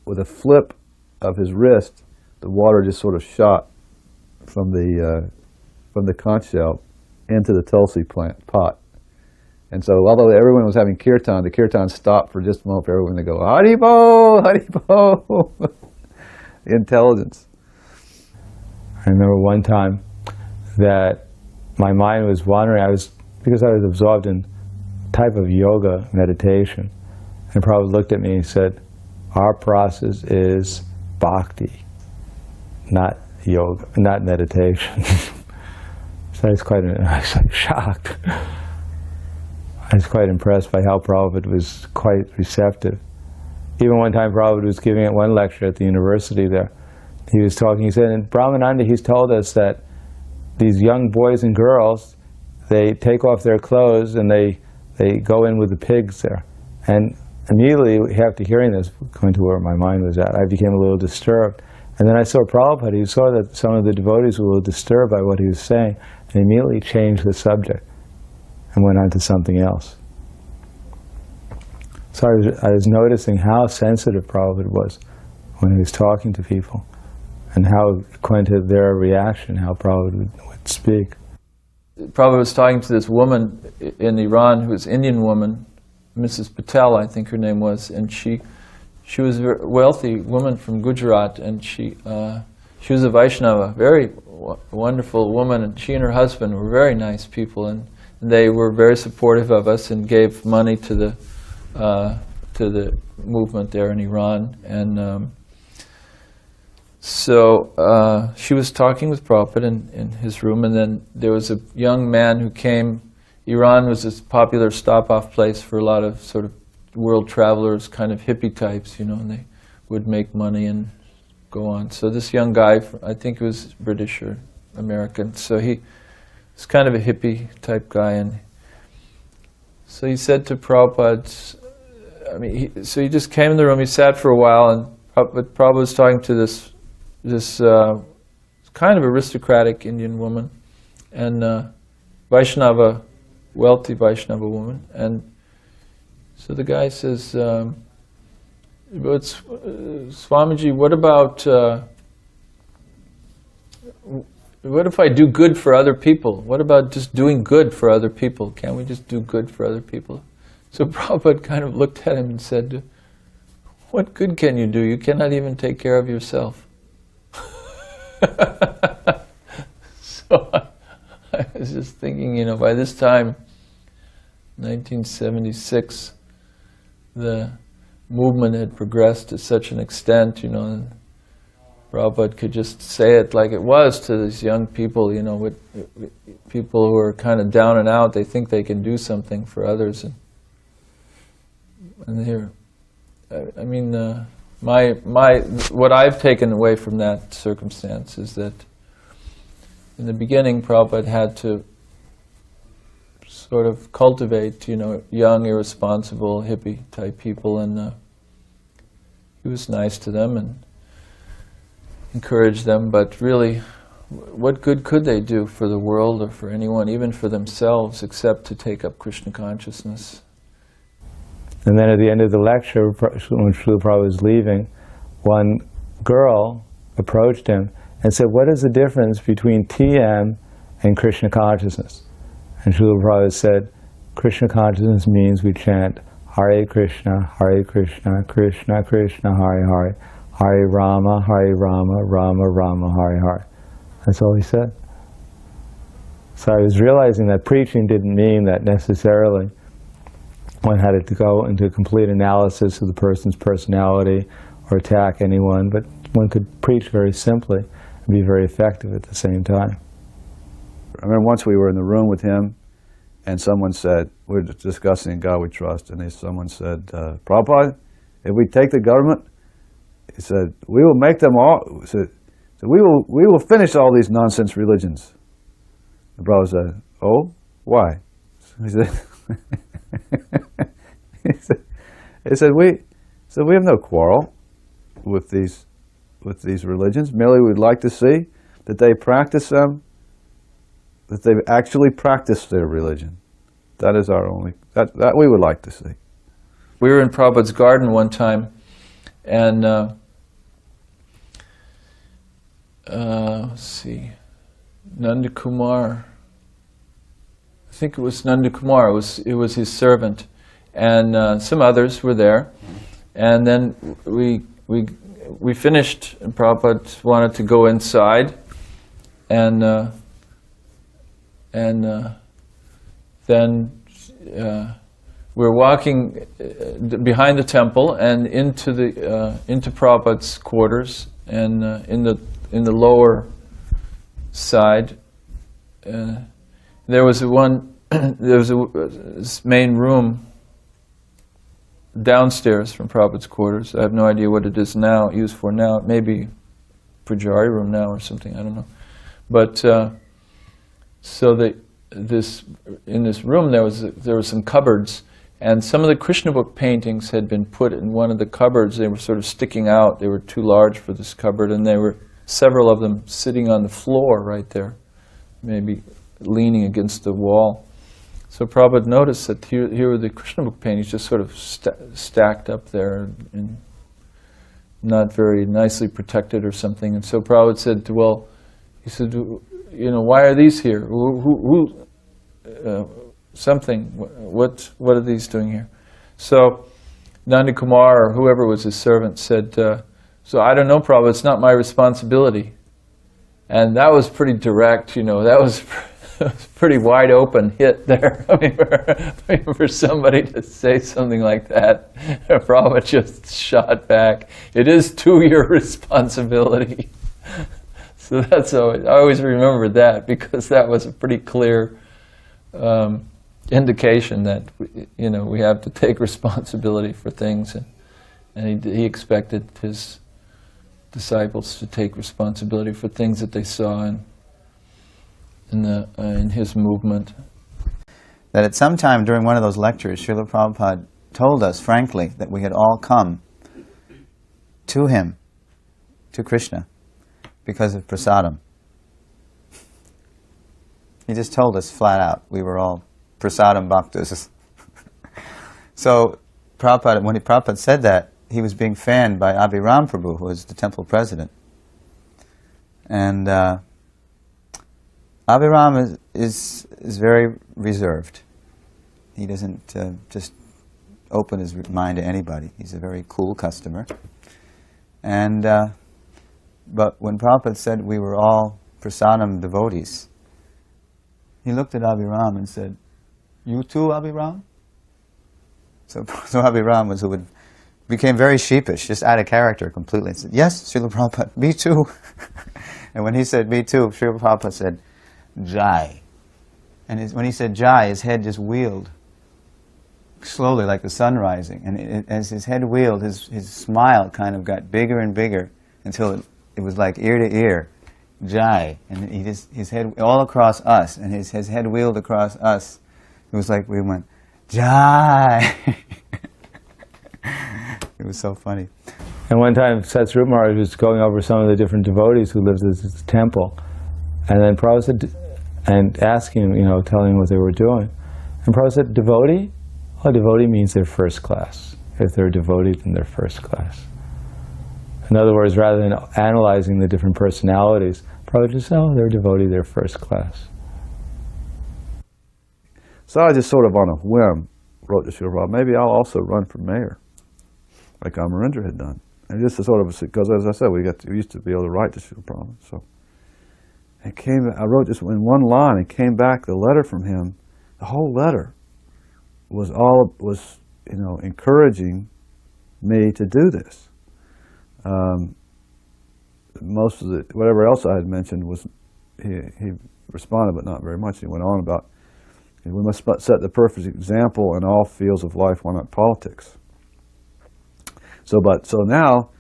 with a flip of his wrist, the water just sort of shot from the conch shell into the tulsi plant pot. And so, although everyone was having kirtan, the kirtan stopped for just a moment for everyone to go, Haribo, Haribo. Intelligence. I remember one time that my mind was wandering. Because I was absorbed in a type of yoga meditation. And Prabhupada looked at me and said, our process is bhakti, not yoga, not meditation. So I was like shocked. I was quite impressed by how Prabhupada was quite receptive. Even one time Prabhupada was giving one lecture at the university there. He was talking, he said, in Brahmananda he's told us that these young boys and girls, they take off their clothes and they go in with the pigs there. And immediately, after hearing this, going to where my mind was at, I became a little disturbed. And then I saw Prabhupada. He saw that some of the devotees were a little disturbed by what he was saying, and immediately changed the subject and went on to something else. So I was noticing how sensitive Prabhupada was when he was talking to people, and how according to their reaction, how Prabhupada would speak. Prabhupada was talking to this woman in Iran who was an Indian woman, Mrs. Patel, I think her name was, and she was a wealthy woman from Gujarat, and she was a Vaishnava, very wonderful woman, and she and her husband were very nice people, and they were very supportive of us and gave money to the movement there in Iran. And so she was talking with Prabhupada in his room, and then there was a young man who came. Iran was this popular stop-off place for a lot of sort of world travelers, kind of hippie types, and they would make money and go on. So this young guy, I think he was British or American, so he was kind of a hippie type guy, and so he said to Prabhupada, so he just came in the room, he sat for a while, and Prabhupada was talking to this kind of aristocratic Indian woman, and Vaishnava, wealthy Vaishnava woman, and so the guy says, Swamiji, what if I do good for other people? What about just doing good for other people? Can't we just do good for other people? So Prabhupada kind of looked at him and said, what good can you do? You cannot even take care of yourself. So I was just thinking, by this time, 1976, the movement had progressed to such an extent, and Prabhupada could just say it like it was to these young people, with people who are kind of down and out. They think they can do something for others, and here, what I've taken away from that circumstance is that in the beginning, Prabhupada had to sort of cultivate, young, irresponsible, hippie-type people, and he was nice to them and encouraged them, but really, what good could they do for the world or for anyone, even for themselves, except to take up Krishna consciousness? And then at the end of the lecture, when Srila Prabhupada was leaving, one girl approached him and said, what is the difference between TM and Krishna consciousness? And Srila Prabhupada said, Krishna consciousness means we chant Hare Krishna, Krishna Krishna, Hare Hare, Hare Rama, Rama Rama, Hare Hare. That's all he said. So I was realizing that preaching didn't mean that necessarily one had to go into complete analysis of the person's personality or attack anyone, but one could preach very simply and be very effective at the same time. I remember once we were in the room with him, and someone said, we were discussing In God We Trust, and someone said, Prabhupada, if we take the government, he said, we will make them all, he said, we will finish all these nonsense religions. The Prabhupada said, oh, why? He said, we have no quarrel with these religions. Merely we'd like to see that they practice them, that they actually practice their religion. That is our only, that we would like to see. We were in Prabhupada's garden one time, and let's see, Nanda Kumar, I think it was Nanda Kumar, it was his servant, and some others were there, and then we finished, and Prabhupada wanted to go inside, and then we're walking behind the temple and into Prabhupada's quarters, and in the lower side there was this main room downstairs from Prabhupada's quarters. I have no idea what it is now, used for now. It may be Pujari room now or something, I don't know. But so in this room there were some cupboards, and some of the Krishna book paintings had been put in one of the cupboards. They were sort of sticking out. They were too large for this cupboard, and there were several of them sitting on the floor right there, maybe leaning against the wall. So Prabhupada noticed that here were the Krishna book paintings just sort of stacked up there and not very nicely protected or something. And so Prabhupada said, well, he said, why are these here? What are these doing here? So Nanda Kumar, or whoever was his servant, said, so I don't know, Prabhupada, it's not my responsibility. And that was pretty direct, that was pretty wide open hit there. I mean, for somebody to say something like that, Prabhupada just shot back. It is to your responsibility. So that's always, I always remember that, because that was a pretty clear indication that we have to take responsibility for things, and he expected his disciples to take responsibility for things that they saw in his movement. That at some time during one of those lectures, Srila Prabhupada told us frankly that we had all come to him, to Krishna, because of prasadam. He just told us flat out, we were all prasadam bhaktas. So Prabhupada, when Prabhupada said that, he was being fanned by Abhiram Prabhu, who was the temple president. And Abhiram is very reserved. He doesn't just open his mind to anybody. He's a very cool customer. And but when Prabhupada said we were all prasadam devotees, he looked at Abhiram and said, "You too, Abhiram?" So Abhiram was became very sheepish, just out of character completely, and said, "Yes, Srila Prabhupada, me too." And when he said, "Me too," Srila Prabhupada said, "Jai." And when he said Jai, his head just wheeled slowly like the sun rising. And as his head wheeled, his smile kind of got bigger and bigger until it was like ear to ear. Jai. And his head all across us, and his head wheeled across us. It was like we went, Jai. It was so funny. And one time, Satsrup Maharaj was going over some of the different devotees who lived at this temple, and then Prabhupada said, and asking him, telling him what they were doing. And Prabhupada said, devotee? Oh, devotee means they're first class. If they're a devotee, then they're first class. In other words, rather than analyzing the different personalities, Prabhupada just said, oh, they're a devotee, they're first class. So I just sort of on a whim wrote to Srila Prabhupada, maybe I'll also run for mayor, like Amarendra had done. And just to sort of, because as I said, we used to be able to write to Srila Prabhupada. So I wrote just in one line, and came back the letter from him. The whole letter was encouraging me to do this. most of the, whatever else I had mentioned was, he responded, but not very much. He went on about, we must set the perfect example in all fields of life, why not politics? So now,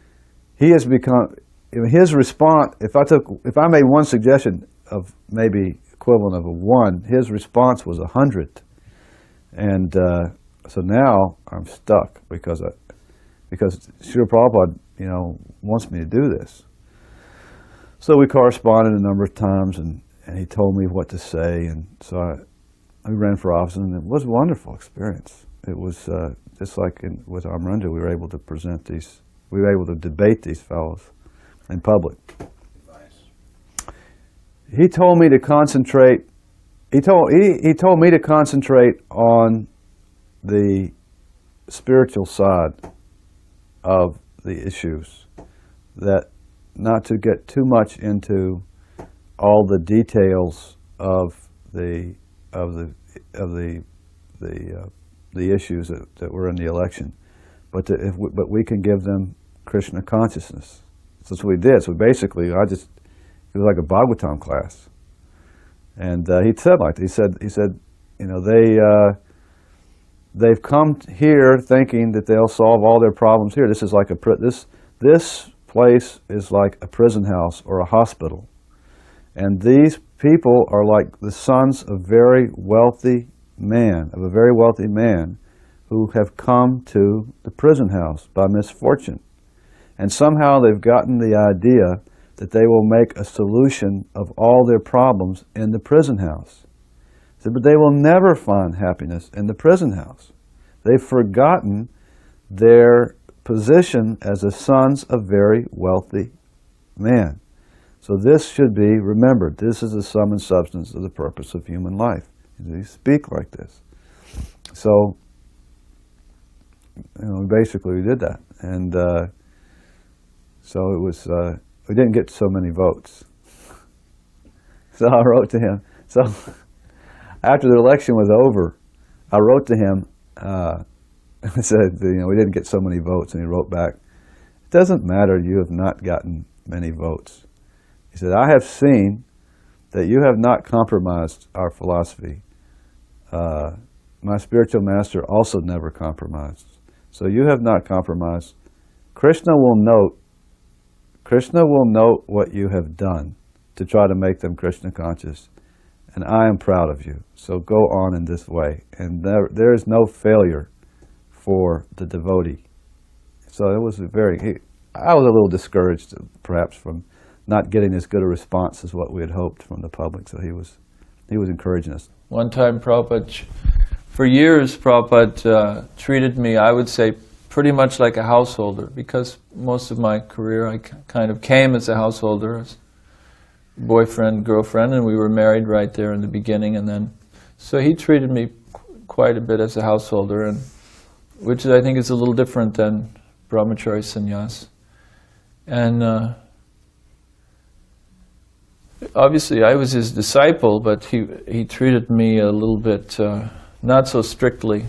he has become, his response, if I made one suggestion of maybe equivalent of a 1, his response was 100. And so now I'm stuck because Srila Prabhupada, wants me to do this. So we corresponded a number of times, and he told me what to say, and so I ran for office, and it was a wonderful experience. It was just like with Amaranda, we were able to present these, we were able to debate these fellows in public. He told me to concentrate. He told me to concentrate on the spiritual side of the issues, that not to get too much into all the details of the issues that were in the election, but we can give them Krishna consciousness. So that's what we did. So basically, it was like a Bhagavatam class, and he said like, he said, they've come here thinking that they'll solve all their problems here. This is like this place is like a prison house or a hospital, and these people are like the sons of a very wealthy man, who have come to the prison house by misfortune, and somehow they've gotten the idea that they will make a solution of all their problems in the prison house. But they will never find happiness in the prison house. They've forgotten their position as the sons of very wealthy man. So this should be remembered. This is the sum and substance of the purpose of human life. You speak like this. So, basically we did that. And so it was, we didn't get so many votes. So I wrote to him. So after the election was over, I wrote to him, I said, we didn't get so many votes. And he wrote back, it doesn't matter, you have not gotten many votes. He said, I have seen that you have not compromised our philosophy. My spiritual master also never compromised. So you have not compromised. Krishna will note what you have done to try to make them Krishna conscious. And I am proud of you. So go on in this way. And there is no failure for the devotee. So it was I was a little discouraged, perhaps, from not getting as good a response as what we had hoped from the public. So he was encouraging us. One time, Prabhupada, for years, Prabhupada treated me, I would say, pretty much like a householder, because most of my career I kind of came as a householder, as boyfriend, girlfriend, and we were married right there in the beginning, and then, so he treated me quite a bit as a householder, and which I think is a little different than brahmachari sannyas. And obviously I was his disciple, but he treated me a little bit not so strictly,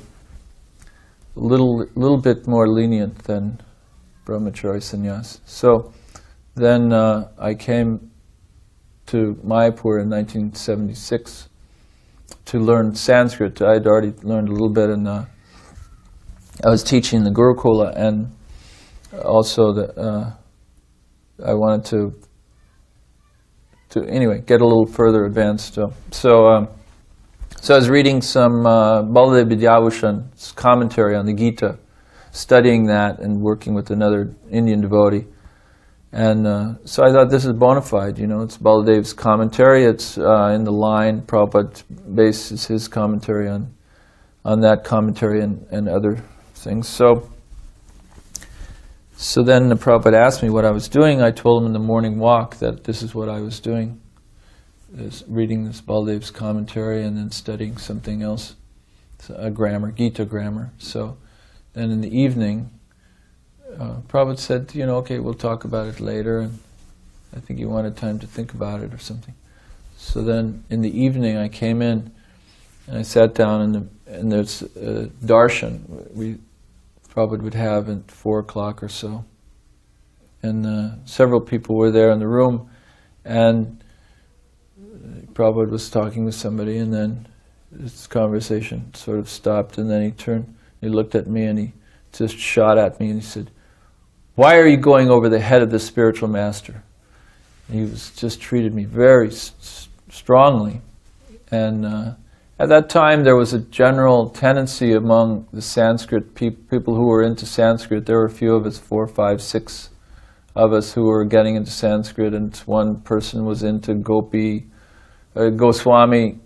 a little bit more lenient than brahmachari sannyas. So then I came to Mayapur in 1976 to learn Sanskrit. I had already learned a little bit, and I was teaching the Gurukula, and also I wanted to anyway get a little further advanced. So I was reading some Baladev Vidyabhushan's commentary on the Gita, studying that and working with another Indian devotee. And so I thought, this is bona fide, it's Baladev's commentary, it's in the line. Prabhupada bases his commentary on that commentary and other things. So then the Prabhupada asked me what I was doing. I told him in the morning walk that this is what I was doing, is reading this Baladev's commentary and then studying something else, a grammar, Gita grammar. So then in the evening, Prabhupada said, okay, we'll talk about it later, and I think he wanted time to think about it or something. So then in the evening I came in and I sat down, and there's darshan Prabhupada would have at 4 o'clock or so. and several people were there in the room, and Prabhupada was talking with somebody, and then this conversation sort of stopped, and then he turned, he looked at me, and he just shot at me, and he said, "Why are you going over the head of the spiritual master?" And he was just treated me very strongly, and at that time there was a general tendency among the Sanskrit people who were into Sanskrit. There were a few of us, 4, 5, 6 of us who were getting into Sanskrit, and one person was into Goswami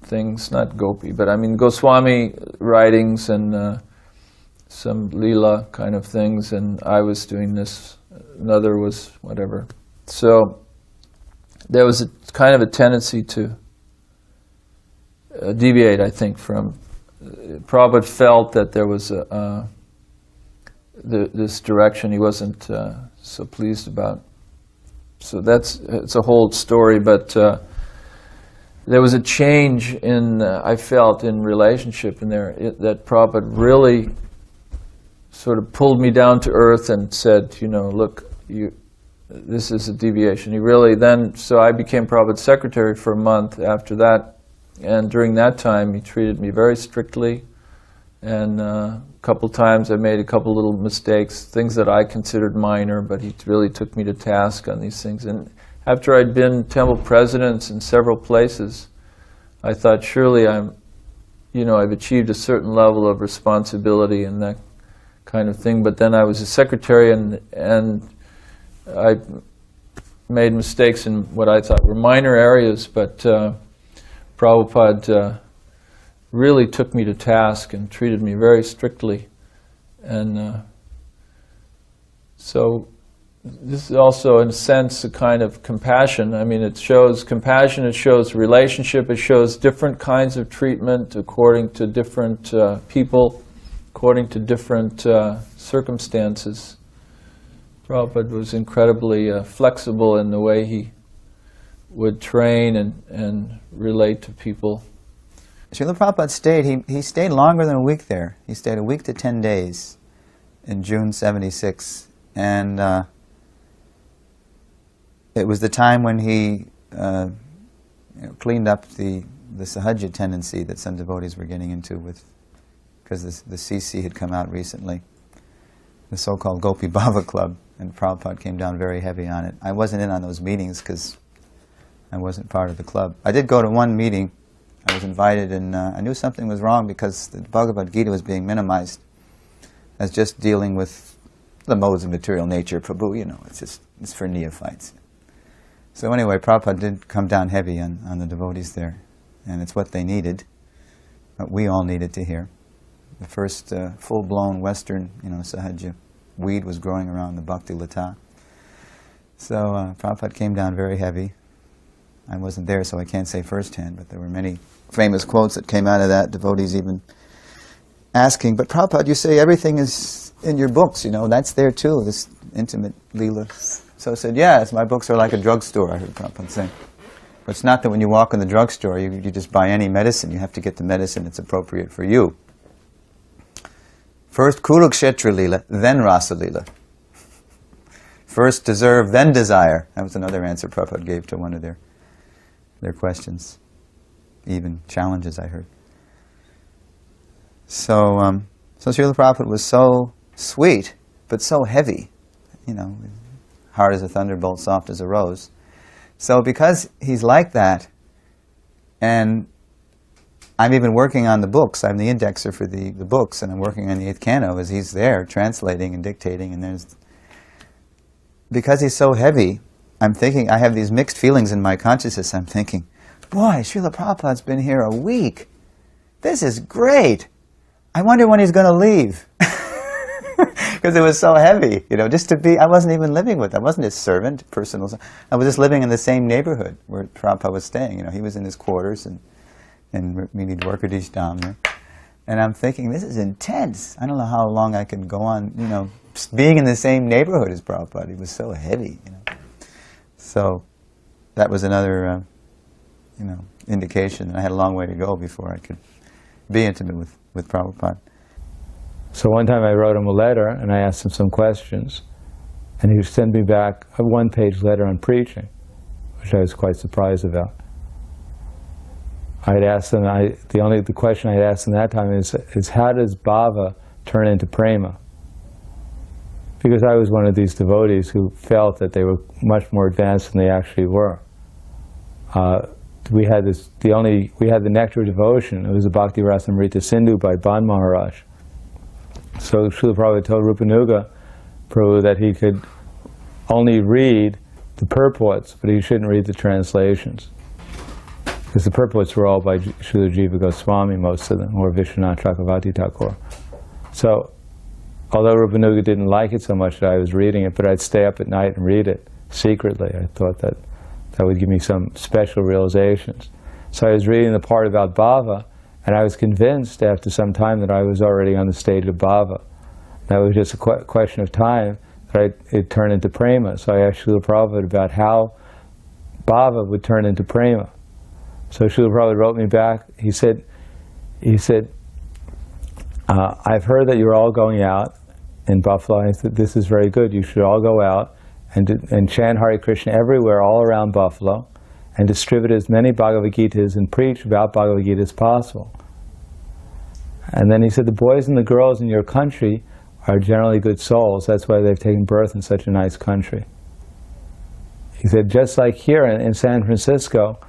things, not Gopi, but I mean Goswami writings and some Lila kind of things, and I was doing this, another was whatever. So there was a kind of a tendency to deviate, I think, from, Prabhupada felt that there was this direction he wasn't so pleased about. So it's a whole story, but there was a change in, I felt, in relationship in there, that Prabhupada really sort of pulled me down to earth and said, you know, look, this is a deviation. He really then, so I became Prabhupada's secretary for a month after that, and during that time he treated me very strictly, and a couple times I made a couple little mistakes, things that I considered minor, but he really took me to task on these things. And after I'd been temple presidents in several places, I thought, surely I've achieved a certain level of responsibility and that kind of thing. But then I was a secretary, and I made mistakes in what I thought were minor areas, but Prabhupada really took me to task and treated me very strictly. And so this is also, in a sense, a kind of compassion. I mean, it shows compassion, it shows relationship, it shows different kinds of treatment according to different people, according to different circumstances. Prabhupada was incredibly flexible in the way he would train and relate to people. Srila Prabhupada stayed, he stayed longer than a week there. He stayed a week to 10 days in June '76. And it was the time when he cleaned up the sahaja tendency that some devotees were getting into because the sisse had come out recently, the so-called Gopi Bhava Club, and Prabhupada came down very heavy on it. I wasn't in on those meetings because I wasn't part of the club. I did go to one meeting. I was invited, and I knew something was wrong because the Bhagavad Gita was being minimized as just dealing with the modes of material nature. Prabhu, it's for neophytes. So anyway, Prabhupada did come down heavy on the devotees there, and it's what they needed, what we all needed to hear. The first full-blown Western, sahaja weed was growing around the Bhakti Lata. So Prabhupada came down very heavy. I wasn't there, so I can't say firsthand, but there were many famous quotes that came out of that, devotees even asking, but Prabhupada, you say everything is in your books, that's there too, this intimate Leela. So I said, yes, my books are like a drugstore, I heard Prabhupada say. But it's not that when you walk in the drugstore, you just buy any medicine. You have to get the medicine that's appropriate for you. First Kurukshetra Leela, then Rasa Leela. First deserve, then desire. That was another answer Prabhupada gave to one of their questions, even challenges, I heard. So Srila Prabhupada was so sweet, but so heavy, hard as a thunderbolt, soft as a rose. So because he's like that, and I'm even working on the books, I'm the indexer for the books, and I'm working on the 8th canto as he's there translating and dictating, and because he's so heavy, I'm thinking, I have these mixed feelings in my consciousness. I'm thinking, boy, Srila Prabhupada's been here a week. This is great. I wonder when he's going to leave. Because it was so heavy, just to be, I wasn't even living with him. I wasn't his servant, personal. I was just living in the same neighborhood where Prabhupada was staying. He was in his quarters, and we need Dwarkadish down there. And I'm thinking, this is intense. I don't know how long I can go on, being in the same neighborhood as Prabhupada. He was so heavy, So that was another, indication that I had a long way to go before I could be intimate with Prabhupada. So one time I wrote him a letter and I asked him some questions. And he would send me back a one-page letter on preaching, which I was quite surprised about. I'd asked them, the question I had asked them that time is how does bhava turn into prema? Because I was one of these devotees who felt that they were much more advanced than they actually were. We had the Nectar of Devotion. It was a Bhakti Rasamrita Sindhu by Ban Maharaj. So Srila Prabhupada told Rupanuga Prabhu that he could only read the purports, but he shouldn't read the translations. Because the purports were all by Srila Jiva Goswami, most of them, or Vishwanath Chakravarti Thakur. So, although Rupanuga didn't like it so much that I was reading it, but I'd stay up at night and read it secretly. I thought that would give me some special realizations. So I was reading the part about bhava, and I was convinced after some time that I was already on the stage of bhava. That was just a question of time that it turned into prema. So I asked Srila Prabhupada about how bhava would turn into prema. So Srila Prabhupada wrote me back. He said, I've heard that you're all going out in Buffalo. I said, this is very good. You should all go out and chant Hare Krishna everywhere, all around Buffalo, and distribute as many Bhagavad Gitas and preach about Bhagavad Gita as possible. And then he said, the boys and the girls in your country are generally good souls. That's why they've taken birth in such a nice country. He said, just like here in San Francisco,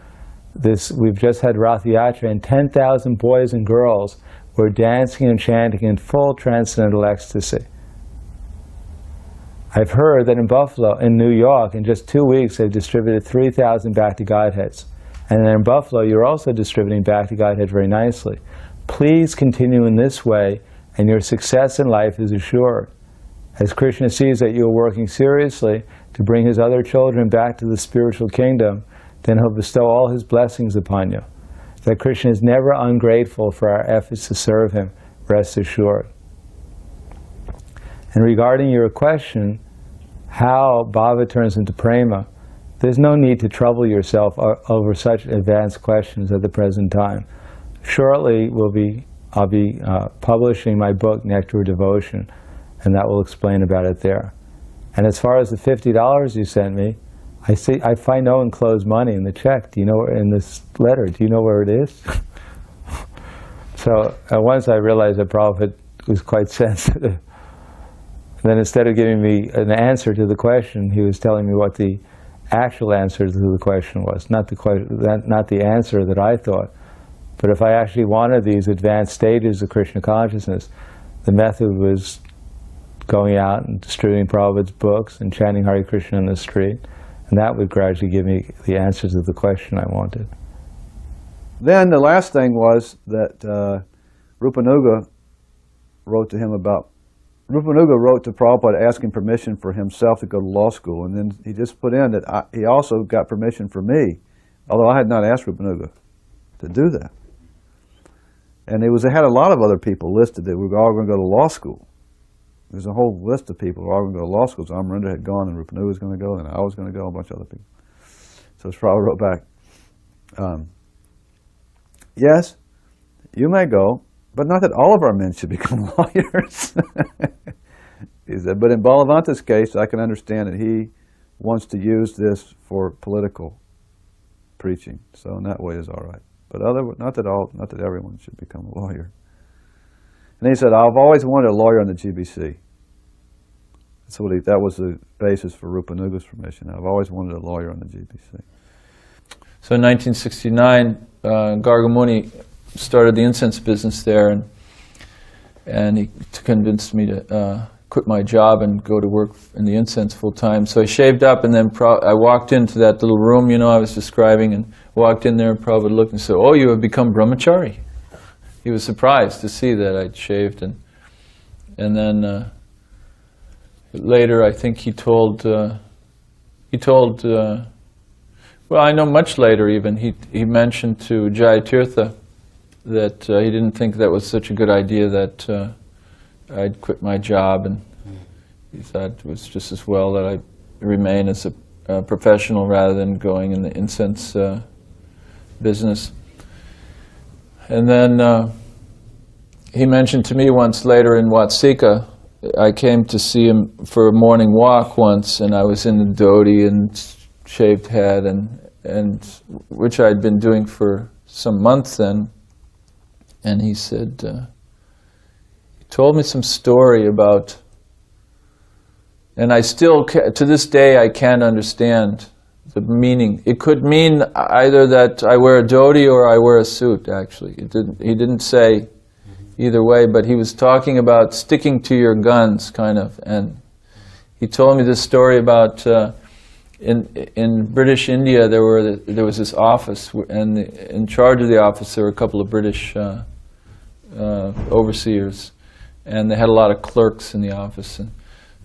we've just had Rath Yatra, and 10,000 boys and girls were dancing and chanting in full transcendental ecstasy. I've heard that in Buffalo, in New York, in just 2 weeks, they've distributed 3,000 Bhakti Godheads. And then in Buffalo, you're also distributing Bhakti Godhead very nicely. Please continue in this way, and your success in life is assured. As Krishna sees that you are working seriously to bring his other children back to the spiritual kingdom, then he'll bestow all his blessings upon you. That Krishna is never ungrateful for our efforts to serve him, rest assured. And regarding your question, how bhava turns into prema, there's no need to trouble yourself over such advanced questions at the present time. Shortly, I'll be publishing my book, Nectar of Devotion, and that will explain about it there. And as far as the $50 you sent me, I find no enclosed money in the check. Do you know, in this letter, do you know where it is? So once I realized that Prabhupada was quite sensitive, then instead of giving me an answer to the question, he was telling me what the actual answer to the question was, not the answer that I thought. But if I actually wanted these advanced stages of Krishna consciousness, the method was going out and distributing Prabhupada's books and chanting Hare Krishna in the street. And that would gradually give me the answers to the question I wanted. Then the last thing was that Rupanuga wrote to Prabhupada asking permission for himself to go to law school. And then he just put in that he also got permission for me, although I had not asked Rupanuga to do that. And it had a lot of other people listed that were all going to go to law school. There's a whole list of people who are all going to go to law school. So Amarendra had gone, and Rupanuga was going to go, and I was going to go, a bunch of other people. So Srila wrote back, yes, you may go, but not that all of our men should become lawyers. He said, but in Balavanta's case, I can understand that he wants to use this for political preaching. So in that way is all right. But not that everyone should become a lawyer. And he said, I've always wanted a lawyer on the GBC. That was the basis for Rupanuga's permission. I've always wanted a lawyer on the GBC. So in 1969, Gargamuni started the incense business there, and he convinced me to quit my job and go to work in the incense full time. So I shaved up, and then I walked into that little room, I was describing, and walked in there, and Prabhupada looked and said, oh, you have become brahmachari. He was surprised to see that I'd shaved, and then later I think he told, well, I know much later even, he mentioned to Jayatirtha that he didn't think that was such a good idea that I'd quit my job, and he thought it was just as well that I remain as a professional rather than going in the incense business. And then he mentioned to me once later in Watsika I came to see him for a morning walk once, and I was in the dhoti and shaved head, and which I'd been doing for some months then. And he said, he told me some story about, and I still, to this day, I can't understand the meaning. It could mean either that I wear a dhoti or I wear a suit, actually. He didn't say either way, but he was talking about sticking to your guns, kind of. And he told me this story about in British India there was this office, and in charge of the office there were a couple of British overseers, and they had a lot of clerks in the office. And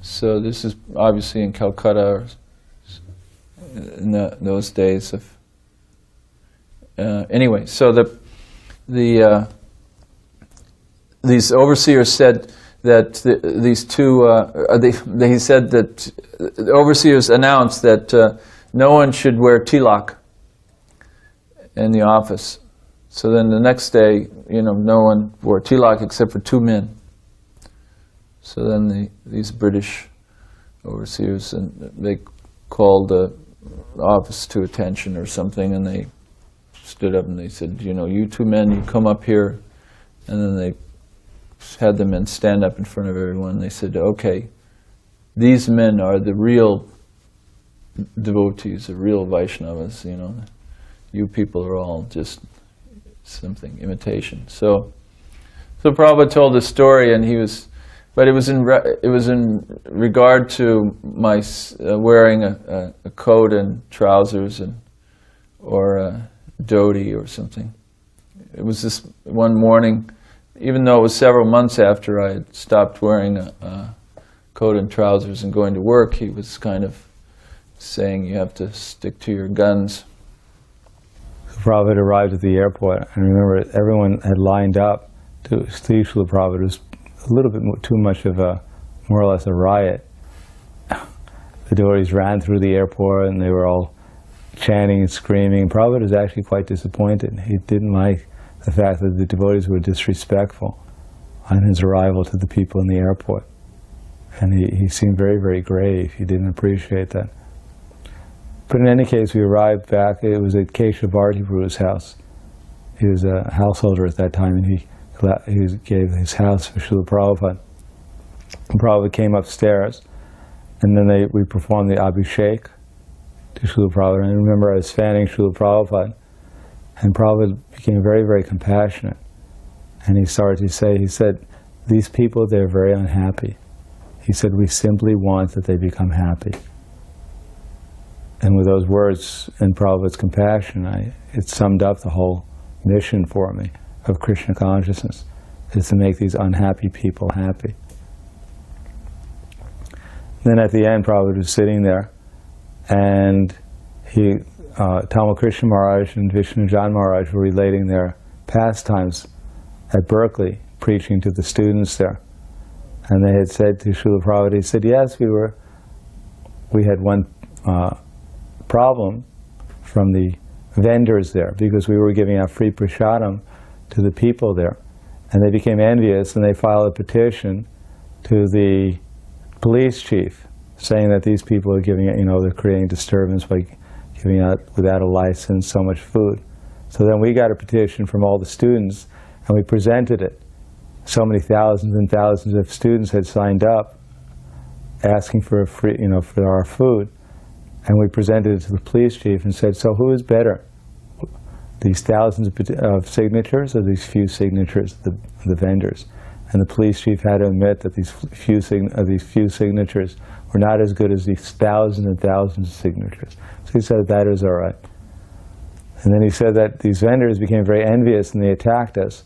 so this is obviously in Calcutta, or in those days of. Anyway, so these overseers said that these two, he said that the overseers announced that no one should wear tilak in the office. So then the next day, no one wore tilak except for 2 men. So then these British overseers, and they called the office to attention or something, and they stood up and they said, you 2 men, you come up here. And then they had the men stand up in front of everyone. They said, okay, these men are the real devotees, the real Vaishnavas, You people are all just something, imitation. So Prabhupada told this story, and but it was in regard to my wearing a coat and trousers or a dhoti or something. It was this one morning, even though it was several months after I had stopped wearing a coat and trousers and going to work, he was kind of saying you have to stick to your guns. Prabhupada arrived at the airport, and remember everyone had lined up to see Srila Prabhupada. It was a little bit too much of more or less a riot. The devotees ran through the airport and they were all chanting and screaming. Prabhupada was actually quite disappointed. He didn't like the fact that the devotees were disrespectful on his arrival to the people in the airport. And he seemed very, very grave. He didn't appreciate that. But in any case, we arrived back. It was at Keshav Bharati Prabhu's house. He was a householder at that time, and he gave his house for Srila Prabhupada. And Prabhupada came upstairs, and then we performed the Abhishek to Srila Prabhupada. And I remember I was fanning Srila Prabhupada, and Prabhupada became very, very compassionate. And he started to say, he said, these people, they're very unhappy. He said, we simply want that they become happy. And with those words and Prabhupada's compassion, it summed up the whole mission for me of Krishna consciousness, is to make these unhappy people happy. Then at the end, Prabhupada was sitting there, and Tamal Krishna Maharaj and Vishnu Jan Maharaj were relating their pastimes at Berkeley, preaching to the students there. And they had said to Srila Prabhupada, he said, yes, we had one problem from the vendors there, because we were giving out free prasadam to the people there. And they became envious, and they filed a petition to the police chief, saying that these people are giving it, they're creating disturbance by giving out without a license so much food. So then we got a petition from all the students, and we presented it. So many thousands and thousands of students had signed up, asking for a free, for our food. And we presented it to the police chief and said, so who is better? These thousands of signatures or these few signatures, the vendors? And the police chief had to admit that these few signatures were not as good as these thousands and thousands of signatures. So he said, that is all right. And then he said that these vendors became very envious and they attacked us.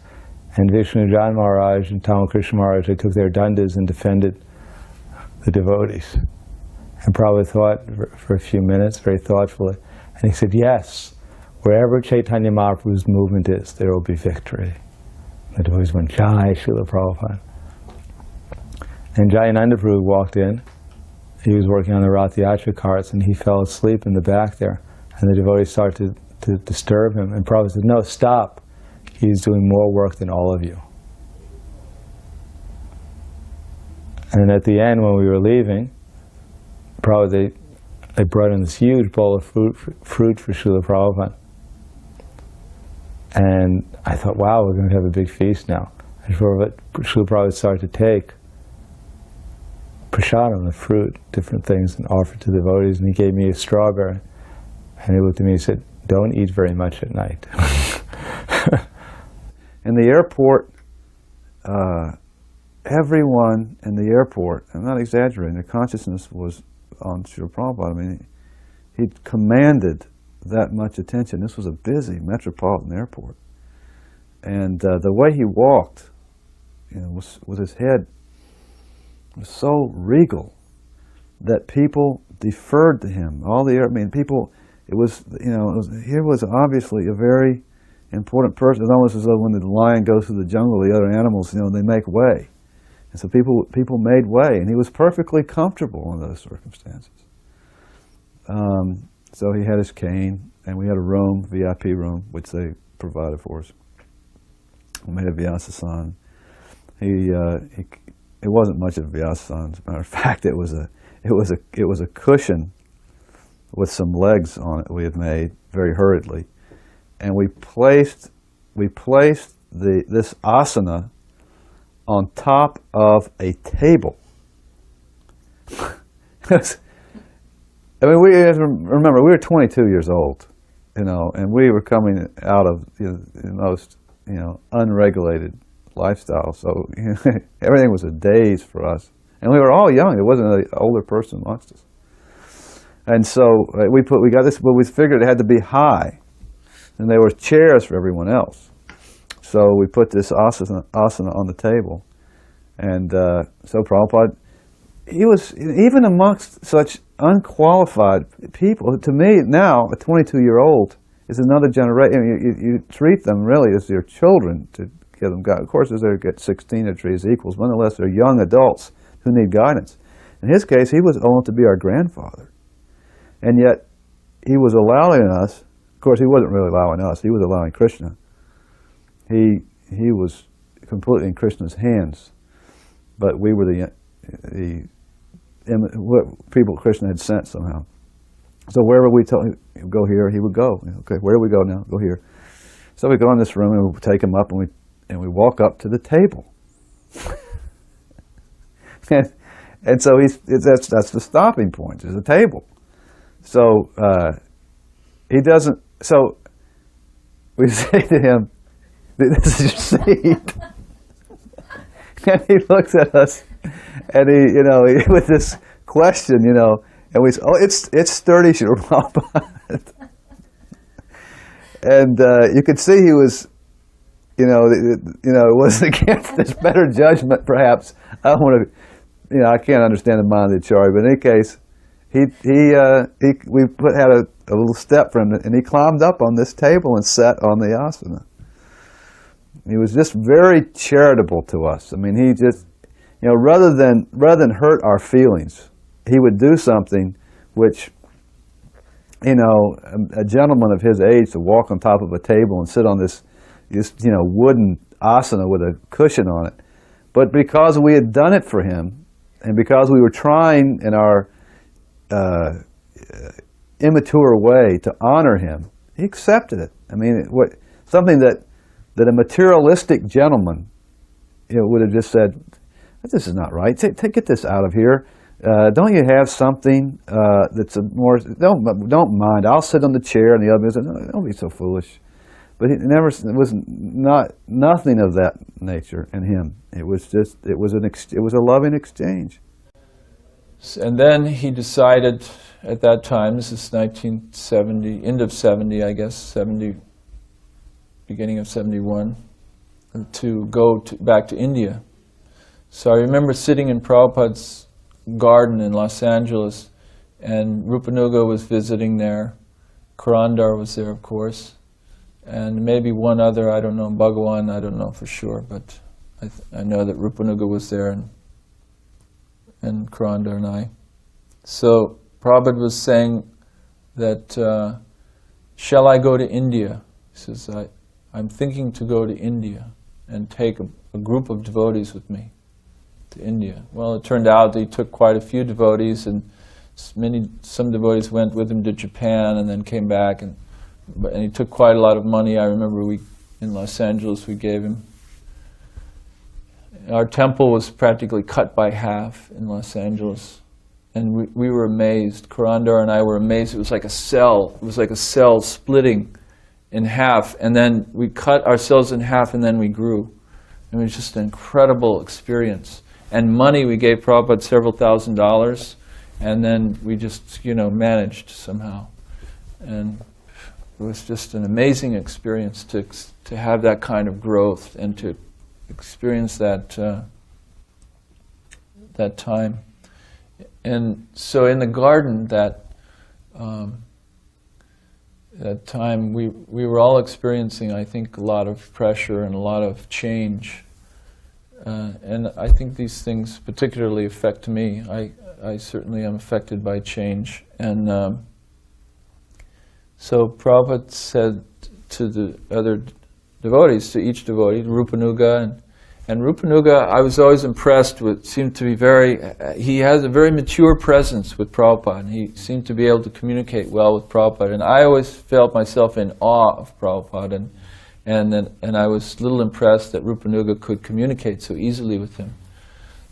And Vishnu Jan Maharaj and Tamal Krishna Maharaj, they took their dandas and defended the devotees. And Prabhupada thought for a few minutes, very thoughtfully, and he said, yes, wherever Chaitanya Mahaprabhu's movement is, there will be victory. The devotees went, Jai Srila Prabhupada. And Dayananda Prabhu walked in. He was working on the Rath Yatra carts, and he fell asleep in the back there. And the devotees started to disturb him. And Prabhupada said, no, stop. He's doing more work than all of you. And at the end, when we were leaving, probably they brought in this huge bowl of fruit for Srila Prabhupada. And I thought, wow, we're going to have a big feast now. And Srila Prabhupada started to take prasadam, the fruit, different things, and offer to devotees. And he gave me a strawberry. And he looked at me and said, don't eat very much at night. In the airport, everyone in the airport, I'm not exaggerating, the consciousness was on Srila Prabhupada. I mean, he commanded that much attention. This was a busy metropolitan airport. And the way he walked, you know, with his head, was so regal that people deferred to him. People, it was, you know, he was obviously a very important person. It's almost as though when the lion goes through the jungle, the other animals, you know, they make way. And so people made way, and he was perfectly comfortable in those circumstances. So he had his cane, and we had a room, VIP room, which they provided for us. We made a Vyasasan. It wasn't much of a Vyasasan. As a matter of fact, it was a cushion with some legs on it we had made very hurriedly, and we placed this asana on top of a table. I mean, we have to remember, we were 22 years old, you know, and we were coming out of, you know, the most, you know, unregulated lifestyle. So you know, everything was a daze for us, and we were all young. There wasn't an older person amongst us, and so we got this, but we figured it had to be high, and there were chairs for everyone else. So we put this asana on the table, and so Prabhupada, he was, even amongst such unqualified people, to me now, a 22-year-old is another generation. You treat them really as your children to give them guidance. Of course, as they get 16, they're treated as equals, but nonetheless, they're young adults who need guidance. In his case, he was owned to be our grandfather, and yet he was allowing us. Of course, he wasn't really allowing us. He was allowing Krishna. He was completely in Krishna's hands, but we were the people Krishna had sent somehow. So wherever we told him, go here, he would go. Okay, where do we go now? Go here. So we go in this room and we take him up, and we walk up to the table. and so that's the stopping point, is the table. So he doesn't. So we say to him, "This is your seat." And he looks at us, and he with this question, and we say, "Oh, it's sturdy, Srila Prabhupada." And you could see he was, it wasn't against his better judgment, perhaps. I don't want to, I can't understand the mind of the Acharya, but in any case, we had a little step for him, and he climbed up on this table and sat on the asana. He was just very charitable to us. I mean, he just, rather than hurt our feelings, he would do something which, a gentleman of his age to walk on top of a table and sit on this wooden asana with a cushion on it. But because we had done it for him, and because we were trying in our immature way to honor him, he accepted it. I mean, something that a materialistic gentleman would have just said, "This is not right. Get this out of here. Don't you have something that's a more? Don't mind. I'll sit on the chair." And the other said, "No, don't be so foolish." But it was nothing of that nature in him. It was a loving exchange. And then he decided at that time, this is 1970, end of 70, I guess, 70, beginning of 71, to go back to India. So I remember sitting in Prabhupada's garden in Los Angeles, and Rupanuga was visiting there. Karandar was there, of course, and maybe one other, I don't know, Bhagawan, I don't know for sure, but I know that Rupanuga was there, and Karandar and I. So Prabhupada was saying that, shall I go to India? He says, I'm thinking to go to India and take a group of devotees with me. to India. Well, it turned out that he took quite a few devotees, and some devotees went with him to Japan and then came back, and he took quite a lot of money. I remember in Los Angeles we gave him. Our temple was practically cut by half in Los Angeles, and we were amazed. Kurandar and I were amazed. It was like a cell. It was like a cell splitting in half, and then we cut ourselves in half, and then we grew. It was just an incredible experience. And money, we gave Prabhupada several $1,000s, and then we just, managed somehow. And it was just an amazing experience to have that kind of growth and to experience that that time. And so in the garden, that time, we were all experiencing, I think, a lot of pressure and a lot of change. And I think these things particularly affect me. I certainly am affected by change. And so Prabhupada said to the other devotees, to each devotee, Rupanuga, and Rupanuga, I was always impressed with, seemed to be he has a very mature presence with Prabhupada, and he seemed to be able to communicate well with Prabhupada, and I always felt myself in awe of Prabhupada, and I was a little impressed that Rupanuga could communicate so easily with him.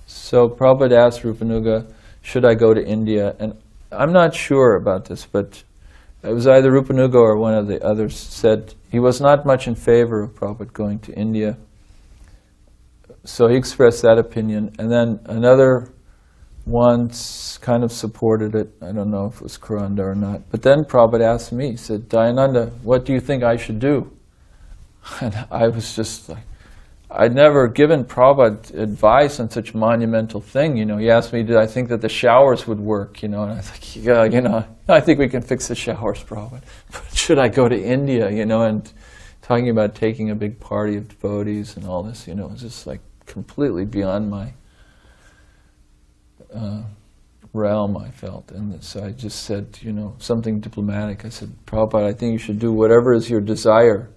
So Prabhupada asked Rupanuga, should I go to India? And I'm not sure about this, but it was either Rupanuga or one of the others said he was not much in favor of Prabhupada going to India. So he expressed that opinion, and then another one kind of supported it. I don't know if it was Kuranda or not. But then Prabhupada asked me, he said, Dayananda, what do you think I should do? And I was just like, I'd never given Prabhupada advice on such a monumental thing. He asked me, did I think that the showers would work? And I think, yeah, I think we can fix the showers, Prabhupada. But should I go to India, and talking about taking a big party of devotees and all this, it was just like completely beyond my realm, I felt. And so I just said, something diplomatic. I said, Prabhupada, I think you should do whatever is your desire.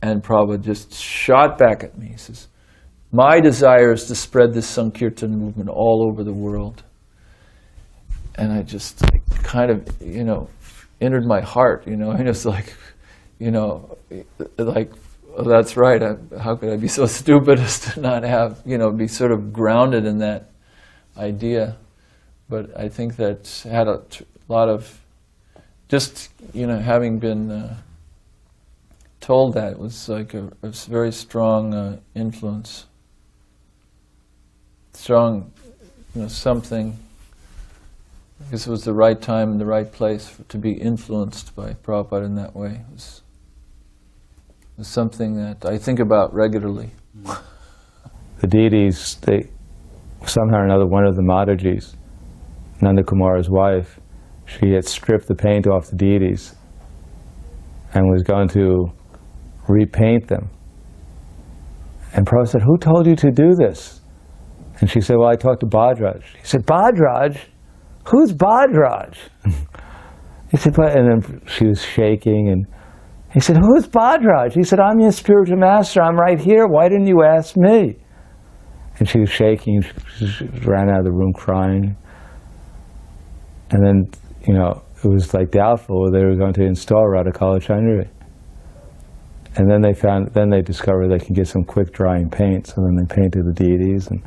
And Prabhupada just shot back at me. He says, my desire is to spread this Sankirtan movement all over the world. And I just kind of, entered my heart, and it's like, oh, that's right, how could I be so stupid as to not have, be sort of grounded in that idea. But I think that had a lot of, just, having been told that, it was like a very strong influence. Strong, something, because it was the right time and the right place to be influenced by Prabhupada in that way. It was something that I think about regularly. The deities, somehow or another, one of the Madhajis, Nanda Kumar's wife, she had stripped the paint off the deities and was going to repaint them. And Prabhupada said, who told you to do this? And she said, well, I talked to Bhadraj. He said, Bhadraj? Who's Bhadraj? He said, and then she was shaking, and he said, who's Bhadraj? He said, I'm your spiritual master, I'm right here, why didn't you ask me? And she was shaking, she ran out of the room crying. And then, it was like doubtful whether they were going to install Radha Kalachandri. And then they discovered they could get some quick drying paint, so then they painted the deities, and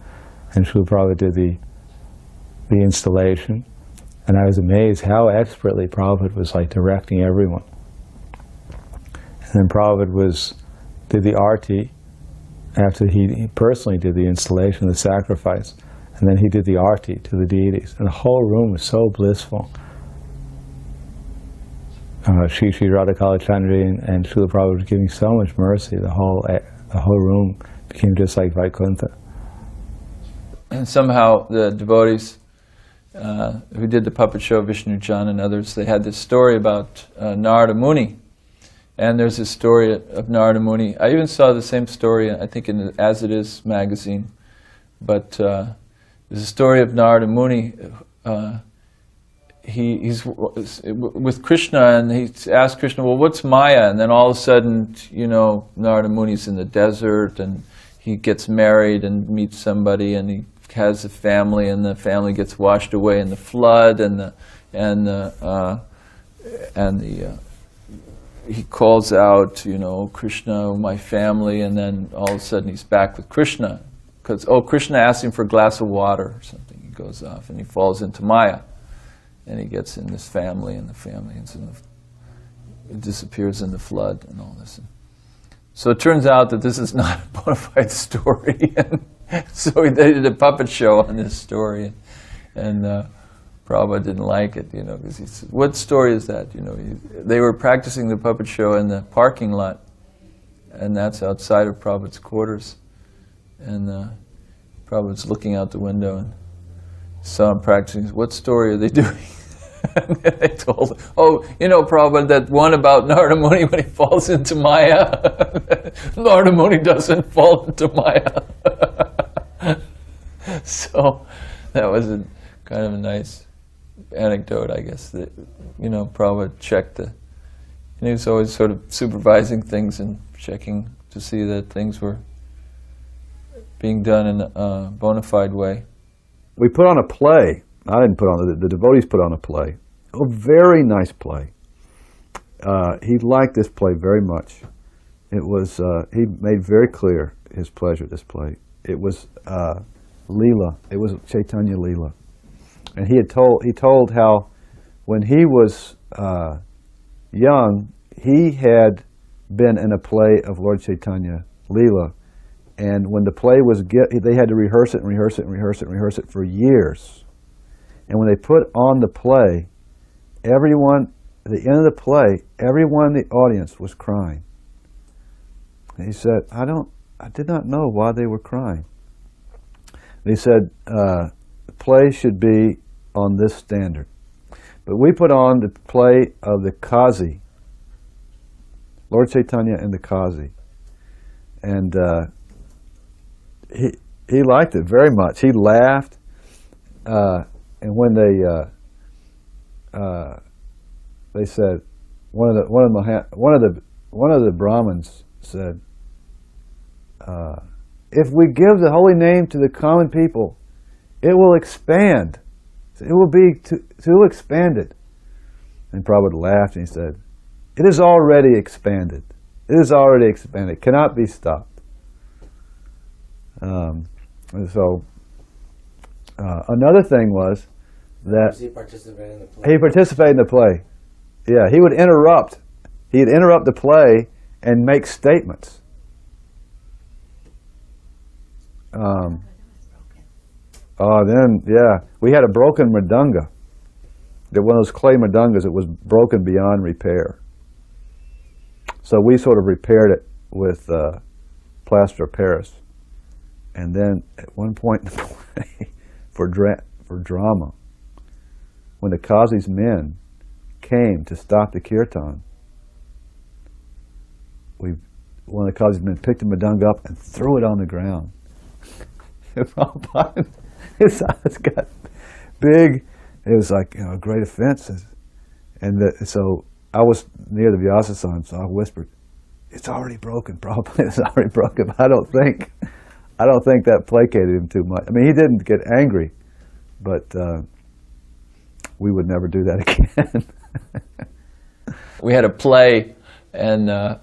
Srila Prabhupada did the installation. And I was amazed how expertly Prabhupada was directing everyone. And then Prabhupada did the arti after he personally did the installation, the sacrifice. And then he did the arti to the deities. And the whole room was so blissful. Shri Radha Kalachandri and Srila Prabhupada was giving so much mercy. The whole room became just like Vaikuntha. And somehow the devotees who did the puppet show, Vishnu Jan and others, they had this story about Narada Muni. And there's this story of Narada Muni. I even saw the same story, I think, in the As It Is magazine. But there's a story of Narada Muni. He's with Krishna, and he asked Krishna, well, what's Maya? And then all of a sudden, Narada Muni's in the desert, and he gets married and meets somebody, and he has a family, and the family gets washed away in the flood, he calls out, you know, Krishna, my family, and then all of a sudden he's back with Krishna. Because, Krishna asked him for a glass of water or something. He goes off and he falls into Maya. And he gets in this family, and the family it disappears in the flood and all this. So it turns out that this is not a bona fide story. And so they did a puppet show on this story. And Prabhupada didn't like it, you know, because he said, what story is that? You know, they were practicing the puppet show in the parking lot. And that's outside of Prabhupada's quarters. And Prabhupada's looking out the window and saw him practicing. What story are they doing? And they told him, you know, Prabhupada, that one about Narada Muni when he falls into Maya. Narada Muni doesn't fall into Maya. So that was kind of a nice anecdote, I guess, that, you know, Prabhupada checked and he was always sort of supervising things and checking to see that things were being done in a bona fide way. We put on a play. I didn't put on, the devotees put on a play. A very nice play. He liked this play very much. It was, he made very clear his pleasure, this play. It was Leela. It was Chaitanya Leela. And he told how when he was young, he had been in a play of Lord Chaitanya Leela. And when the play was, they had to rehearse it and rehearse it and rehearse it and rehearse it for years. And when they put on the play, everyone, at the end of the play, everyone in the audience was crying. And he said, I did not know why they were crying. And he said, the play should be on this standard. But we put on the play of the Kazi, Lord Chaitanya and the Kazi. And he liked it very much. He laughed, and when they said, one of the Brahmins said, if we give the holy name to the common people, it will expand. It will be too expanded. And Prabhupada laughed and he said, it is already expanded. It is already expanded. It cannot be stopped. And so another thing was that he participated in the play. He participated in the play. Yeah, he would interrupt. He'd interrupt the play and make statements. Then we had a broken mridanga. One of those clay mridangas that was broken beyond repair. So we sort of repaired it with plaster of Paris. And then at one point in the play, for drama, when the Kazi's men came to stop the kirtan, one of the Kazi's men picked the mridanga up and threw it on the ground. His eyes got big. It was like, a great offense. So I was near the Vyasasan, so I whispered, "It's already broken, Prabhupada. It's already broken." I don't think that placated him too much. I mean, he didn't get angry, but we would never do that again. We had a play, and the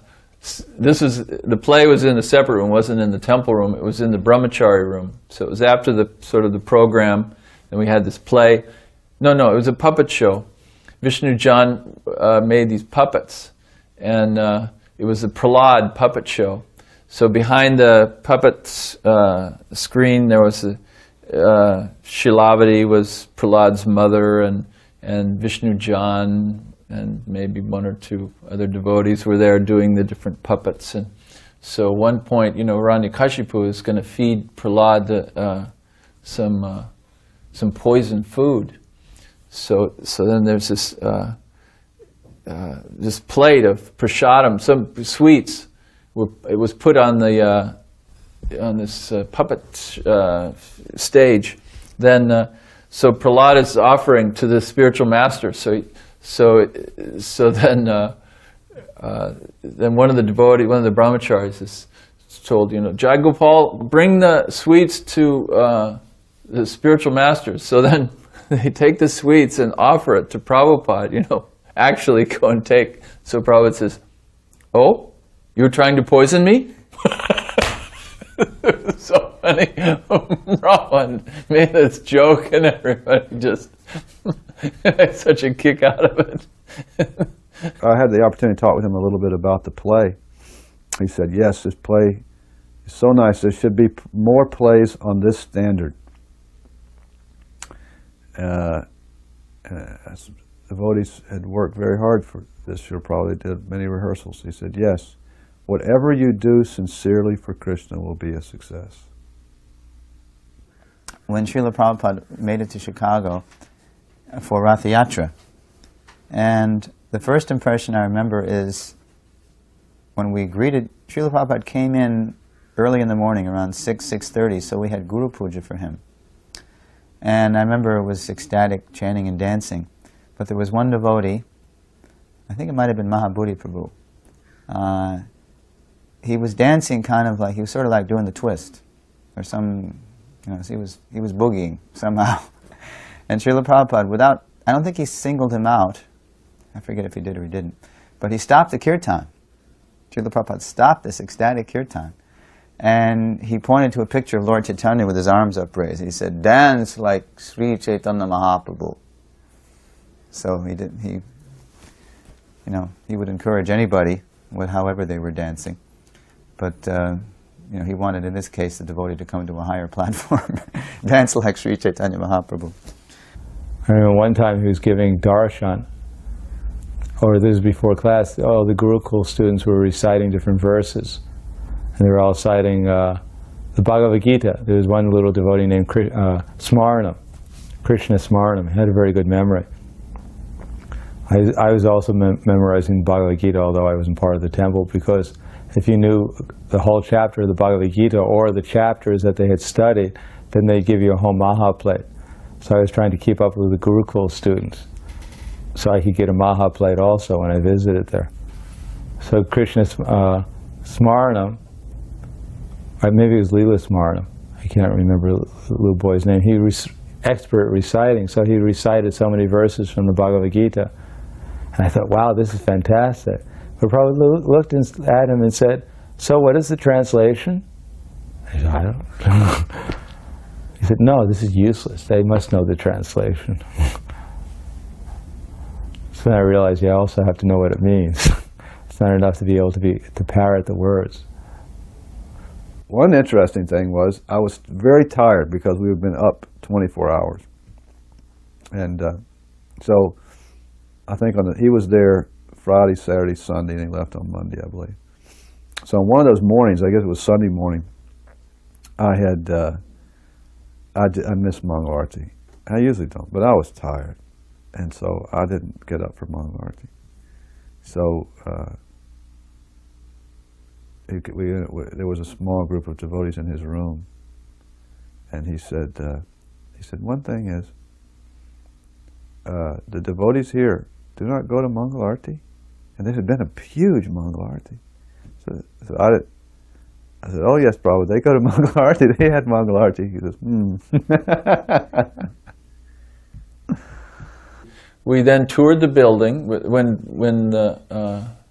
play was in a separate room. It wasn't in the temple room. It was in the brahmachari room. So it was after the program, and we had this play. No, it was a puppet show. Vishnu Jan made these puppets, and it was a Prahlad puppet show. So behind the puppet screen, there was Shilavati was Prahlad's mother, and Vishnu Jan and maybe one or two other devotees were there doing the different puppets. And so at one point, Hiranyakashipu is going to feed Prahlad some poison food. So then there's this plate of prasadam, some sweets. It was put on this puppet stage. Then so Prahlad is offering to the spiritual master. So then one of the devotees, one of the brahmacharis, is told, Jai Gopal, bring the sweets to the spiritual masters. So then they take the sweets and offer it to Prabhupada, actually go and take. So Prabhupada says, "Oh, you're trying to poison me?" So funny. Prabhupada made this joke and everybody just had such a kick out of it. I had the opportunity to talk with him a little bit about the play. He said, yes, this play is so nice. There should be more plays on this standard. Devotees had worked very hard for this. Srila probably did many rehearsals. He said, yes, whatever you do sincerely for Krishna will be a success. When Srila Prabhupada made it to Chicago for Rath Yatra, and the first impression I remember is when we greeted, Srila Prabhupada came in early in the morning, around 6:30, so we had Guru Puja for him. And I remember it was ecstatic chanting and dancing. But there was one devotee, I think it might have been Mahabodhi Prabhu. He was dancing kind of like, he was sort of like doing the twist, or some, so he was boogieing somehow. And Srila Prabhupada, I don't think he singled him out, I forget if he did or he didn't, but he stopped the kirtan. Srila Prabhupada stopped this ecstatic kirtan. And he pointed to a picture of Lord Chaitanya with his arms upraised. He said, "Dance like Sri Chaitanya Mahaprabhu." So he would encourage anybody with however they were dancing. But, he wanted, in this case, the devotee to come to a higher platform. Dance like Sri Chaitanya Mahaprabhu. I remember one time he was giving darshan, or this was before class, all the Gurukul students were reciting different verses. And they were all citing the Bhagavad Gita. There was one little devotee named Smaranam, Krishna Smaranam. He had a very good memory. I was also memorizing the Bhagavad Gita, although I wasn't part of the temple, because if you knew the whole chapter of the Bhagavad Gita or the chapters that they had studied, then they'd give you a whole Maha plate. So I was trying to keep up with the Gurukul students, so I could get a Maha plate also when I visited there. So Krishna Smaranam, maybe it was Leela Smaranam, I can't remember the little boy's name. He was expert at reciting, so he recited so many verses from the Bhagavad Gita. And I thought, wow, this is fantastic. But Prabhupada looked at him and said, "So what is the translation?" I said, "I don't know." He said, "No, this is useless. They must know the translation." So then I realized, I also have to know what it means. It's not enough to be able to parrot the words. One interesting thing was, I was very tired because we had been up 24 hours. And so I think he was there Friday, Saturday, Sunday, and he left on Monday, I believe. So on one of those mornings, I guess it was Sunday morning, I missed Mangal Arati. I usually don't, but I was tired. And so I didn't get up for Mangal Arati. So there was a small group of devotees in his room, and he said, one thing is, the devotees here do not go to Mangal Arati, and this had been a huge Mangal Arati. So I said, "Oh yes, Prabhupada, they go to Mangal Arati. They had Mangal Arati." He says, We then toured the building. When the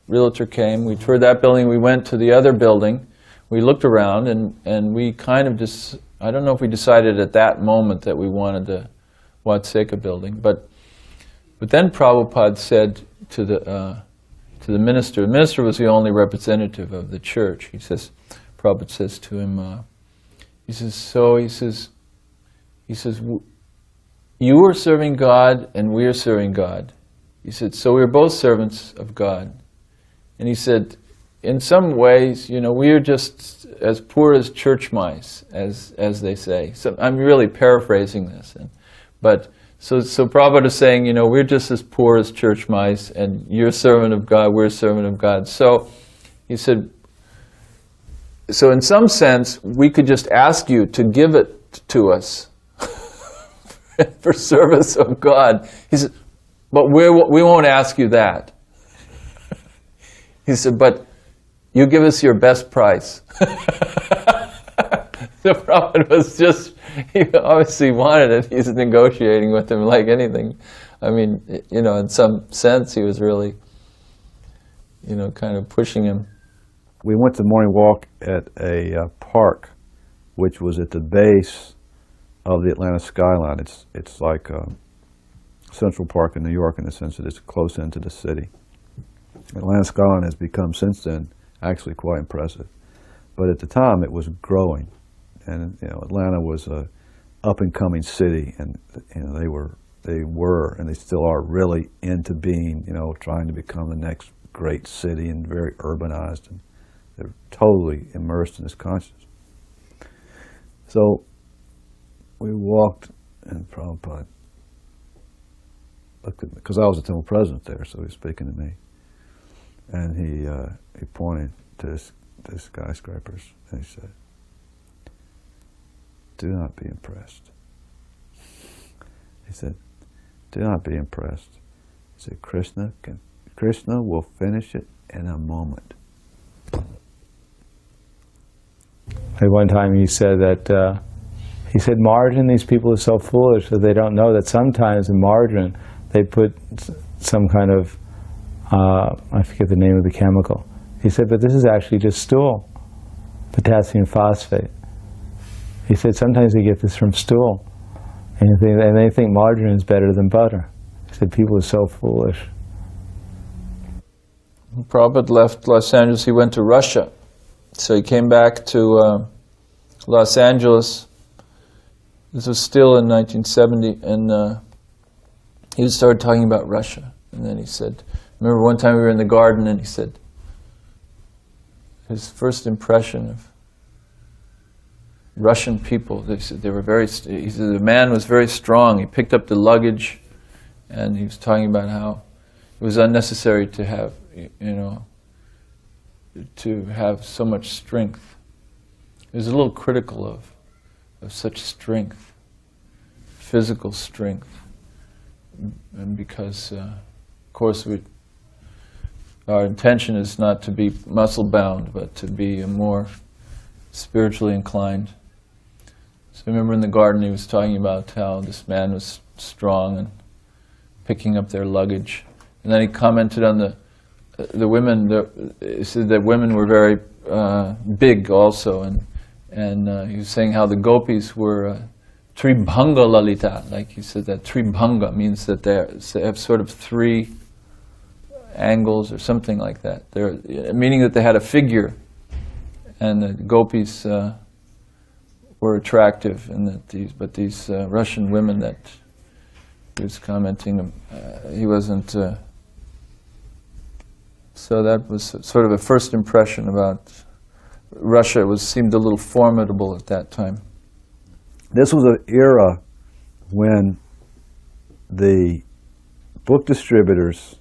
realtor came, we toured that building. We went to the other building. We looked around, and we kind of just, I don't know if we decided at that moment that we wanted the Watseka building, but then Prabhupada said to the minister, the minister was the only representative of the church. Prabhupada says to him, he says, "You are serving God and we are serving God." He said, "So we're both servants of God." And he said, "In some ways, we are just as poor as church mice, as they say." So I'm really paraphrasing this, so Prabhupada is saying, we're just as poor as church mice, and you're a servant of God, we're a servant of God. So he said, so in some sense, we could just ask you to give it to us for service of God. He said, but we won't ask you that. He said, but you give us your best price. The Prabhupada was just, he obviously wanted it. He's negotiating with him like anything. I mean, you know, in some sense he was really, you know, kind of pushing him. We went to morning walk at a park, which was at the base of the Atlanta skyline. It's like Central Park in New York in the sense that it's close into the city. Atlanta skyline has become since then actually quite impressive, but at the time it was growing, and you know, Atlanta was a up and coming city, and you know, they were and they still are really into being, you know, trying to become the next great city and very urbanized, and they're totally immersed in this consciousness. So we walked, and Prabhupada looked at me, because I was the temple president there, so he was speaking to me. And he pointed to the skyscrapers, and he said, "Do not be impressed." He said, "Do not be impressed." He said, Krishna will finish it in a moment." At one time he said that, he said, margin, these people are so foolish that they don't know that sometimes in margin they put some kind of, I forget the name of the chemical. He said, but this is actually just stool, potassium phosphate. He said, sometimes they get this from stool, and they think margarine is better than butter. He said, people are so foolish. Prabhupada left Los Angeles, he went to Russia. So he came back to Los Angeles. This was still in 1970, and he started talking about Russia. And then he said, remember one time we were in the garden, and he said, his first impression of Russian people, they said they were very, he said the man was very strong. He picked up the luggage, and he was talking about how it was unnecessary to have, you know, to have so much strength. He was a little critical of such strength, physical strength, and because, of course, our intention is not to be muscle-bound, but to be more spiritually inclined. So I remember in the garden he was talking about how this man was strong and picking up their luggage. And then he commented on the women. He said that women were very big also, and he was saying how the gopis were tribhanga lalita. Like he said that tribhanga means that they have sort of three angles or something like that. They're meaning that they had a figure, and the gopis were attractive, and that these Russian women that he was commenting, he wasn't. So that was sort of a first impression about Russia. It seemed a little formidable at that time. This was an era when the book distributors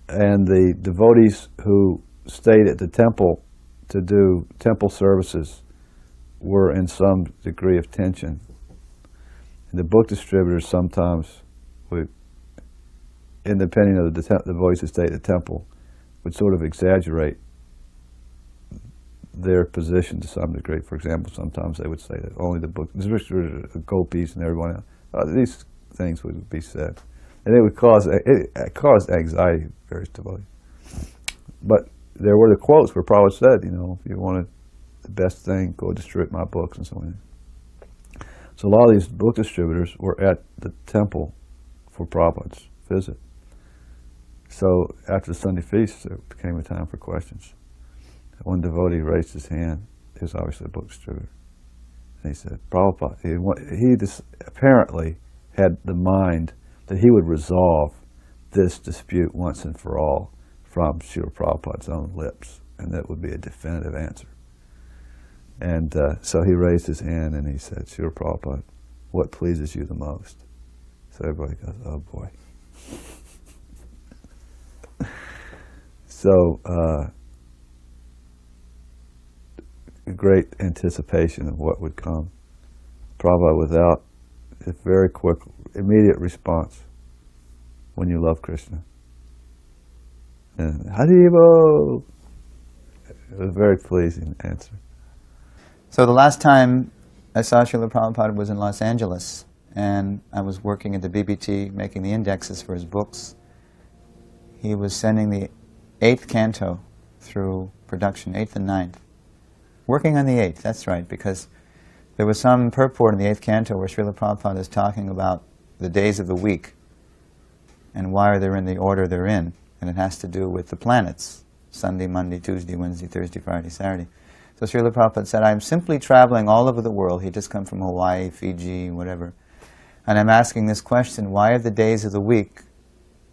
and the devotees who stayed at the temple to do temple services were in some degree of tension. And the book distributors sometimes would, independent of the devotees who stayed at the temple, would sort of exaggerate their position to some degree. For example, sometimes they would say that only the book distributors, gopis and everyone else, these things would be said. And it would cause anxiety in various devotees. But there were the quotes where Prabhupada said, you know, if you wanted the best thing, go distribute my books and so on. So a lot of these book distributors were at the temple for Prabhupada's visit. So after the Sunday feast, there became a time for questions. One devotee raised his hand. He was obviously a book distributor. And he said, Prabhupada, he apparently had the mind that he would resolve this dispute once and for all from Srila Prabhupada's own lips, and that would be a definitive answer. And so he raised his hand and he said, Srila Prabhupada, what pleases you the most? So everybody goes, oh boy. So great anticipation of what would come. Prabhupada without a very quick, immediate response when you love Krishna. And Haribo! It was a very pleasing answer. So the last time I saw Srila Prabhupada was in Los Angeles, and I was working at the BBT making the indexes for his books. He was sending the 8th canto through production, 8th and 9th. Working on the 8th, that's right, because there was some purport in the 8th canto where Srila Prabhupada is talking about the days of the week and why they're in the order they're in, and it has to do with the planets, Sunday, Monday, Tuesday, Wednesday, Thursday, Friday, Saturday. So Srila Prabhupada said, I'm simply traveling all over the world. He'd just come from Hawaii, Fiji, whatever. And I'm asking this question, why are the days of the week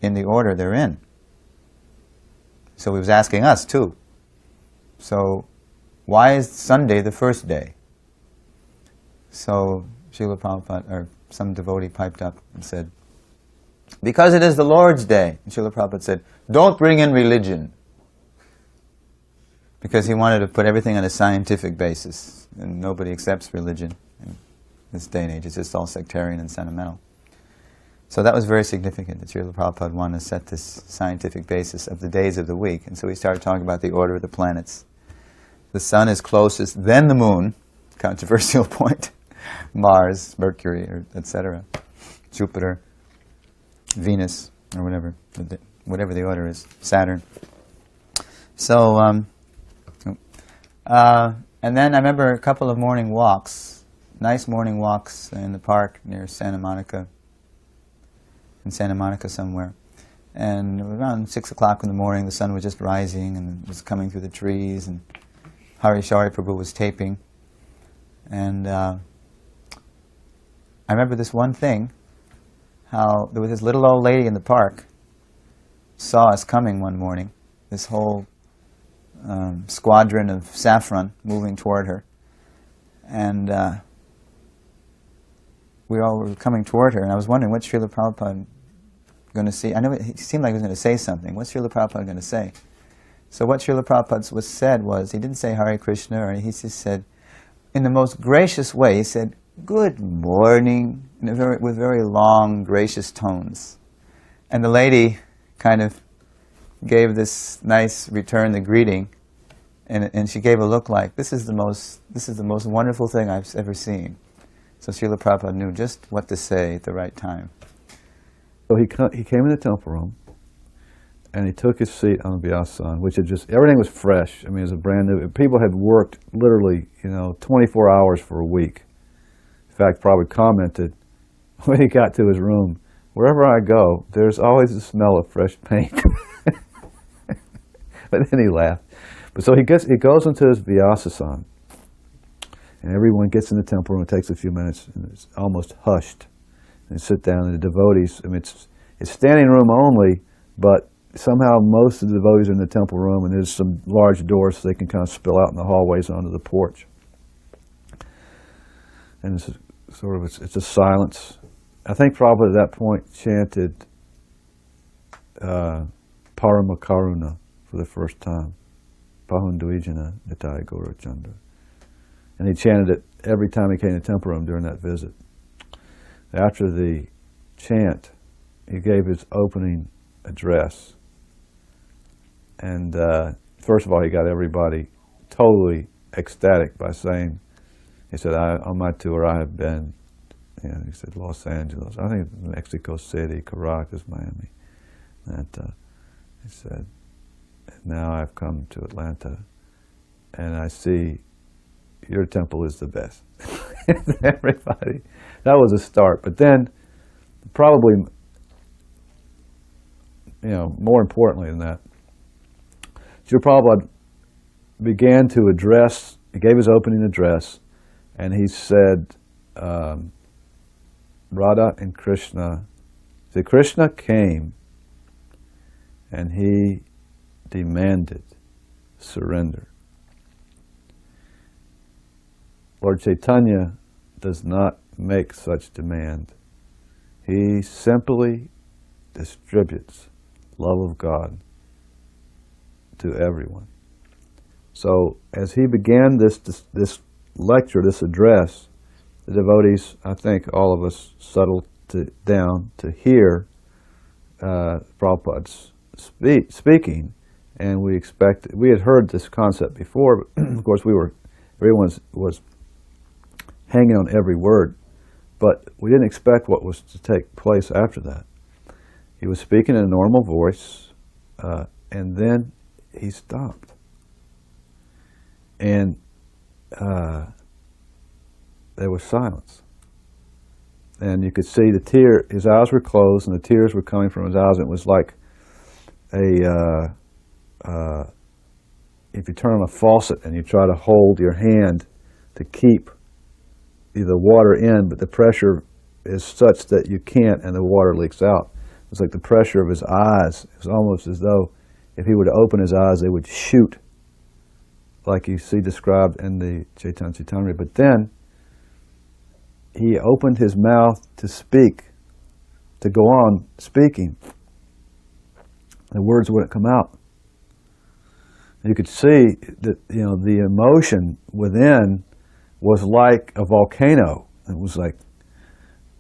in the order they're in? So he was asking us too. So why is Sunday the first day? So Srila Prabhupada, or some devotee piped up and said, because it is the Lord's day. And Srila Prabhupada said, don't bring in religion. Because he wanted to put everything on a scientific basis, and nobody accepts religion in this day and age. It's just all sectarian and sentimental. So that was very significant, that Srila Prabhupada wanted to set this scientific basis of the days of the week. And so he started talking about the order of the planets. The sun is closest, then the moon, controversial point, Mars, Mercury, etc., Jupiter, Venus, or whatever the order is, Saturn. So, and then I remember a couple of morning walks, nice morning walks in the park near Santa Monica, in Santa Monica somewhere. And around 6 o'clock in the morning, the sun was just rising and it was coming through the trees, and Hari Shari Prabhu was taping. And I remember this one thing, how there was this little old lady in the park, saw us coming one morning, this whole squadron of saffron moving toward her. And we all were coming toward her, and I was wondering, what's Srila Prabhupada going to say? I know it seemed like he was going to say something. What's Srila Prabhupada going to say? So what Srila Prabhupada said was, he didn't say Hare Krishna, or he just said, in the most gracious way, he said, good morning, with very long, gracious tones. And the lady kind of gave this nice return, the greeting, and she gave a look like, this is the most wonderful thing I've ever seen. So Srila Prabhupada knew just what to say at the right time. So he came in the temple room, and he took his seat on the Vyasan, which had just, everything was fresh. I mean, it was a brand new, people had worked literally, 24 hours for a week. In fact, Prabhupada commented when he got to his room, wherever I go, there's always the smell of fresh paint. But then he laughed. But so he goes into his Vyasasan, and everyone gets in the temple room. It takes a few minutes, and it's almost hushed. And sit down, and the devotees, I mean, it's standing room only, but somehow most of the devotees are in the temple room, and there's some large doors so they can kind of spill out in the hallways onto the porch. And it's a silence. I think probably at that point chanted Parama Karuna for the first time. Pahunduijana Nitai Gaura Chandra. And he chanted it every time he came to the temple room during that visit. After the chant, he gave his opening address. And first of all, he got everybody totally ecstatic by saying, he said, on my tour I have been, he said Los Angeles, I think Mexico City, Caracas, Miami. And he said, now I've come to Atlanta, and I see your temple is the best. Everybody, that was a start. But then, probably, more importantly than that, Srila Prabhupada began to address, he gave his opening address, and he said, Radha and Krishna, Krishna came and he demanded surrender. Lord Chaitanya does not make such demand. He simply distributes love of God to everyone. So as he began this lecture, this address, the devotees, I think all of us settled down to hear Prabhupada's speaking, and we had heard this concept before, but of course everyone was hanging on every word, but we didn't expect what was to take place after that. He was speaking in a normal voice, and then he stopped. And there was silence. And you could see his eyes were closed and the tears were coming from his eyes. It was like if you turn on a faucet and you try to hold your hand to keep the water in, but the pressure is such that you can't and the water leaks out. It's like the pressure of his eyes. It was almost as though if he were to open his eyes, they would shoot, like you see described in the Chaitanya Chaitamrita. But then he opened his mouth to speak, to go on speaking. The words wouldn't come out. You could see that the emotion within was like a volcano. It was like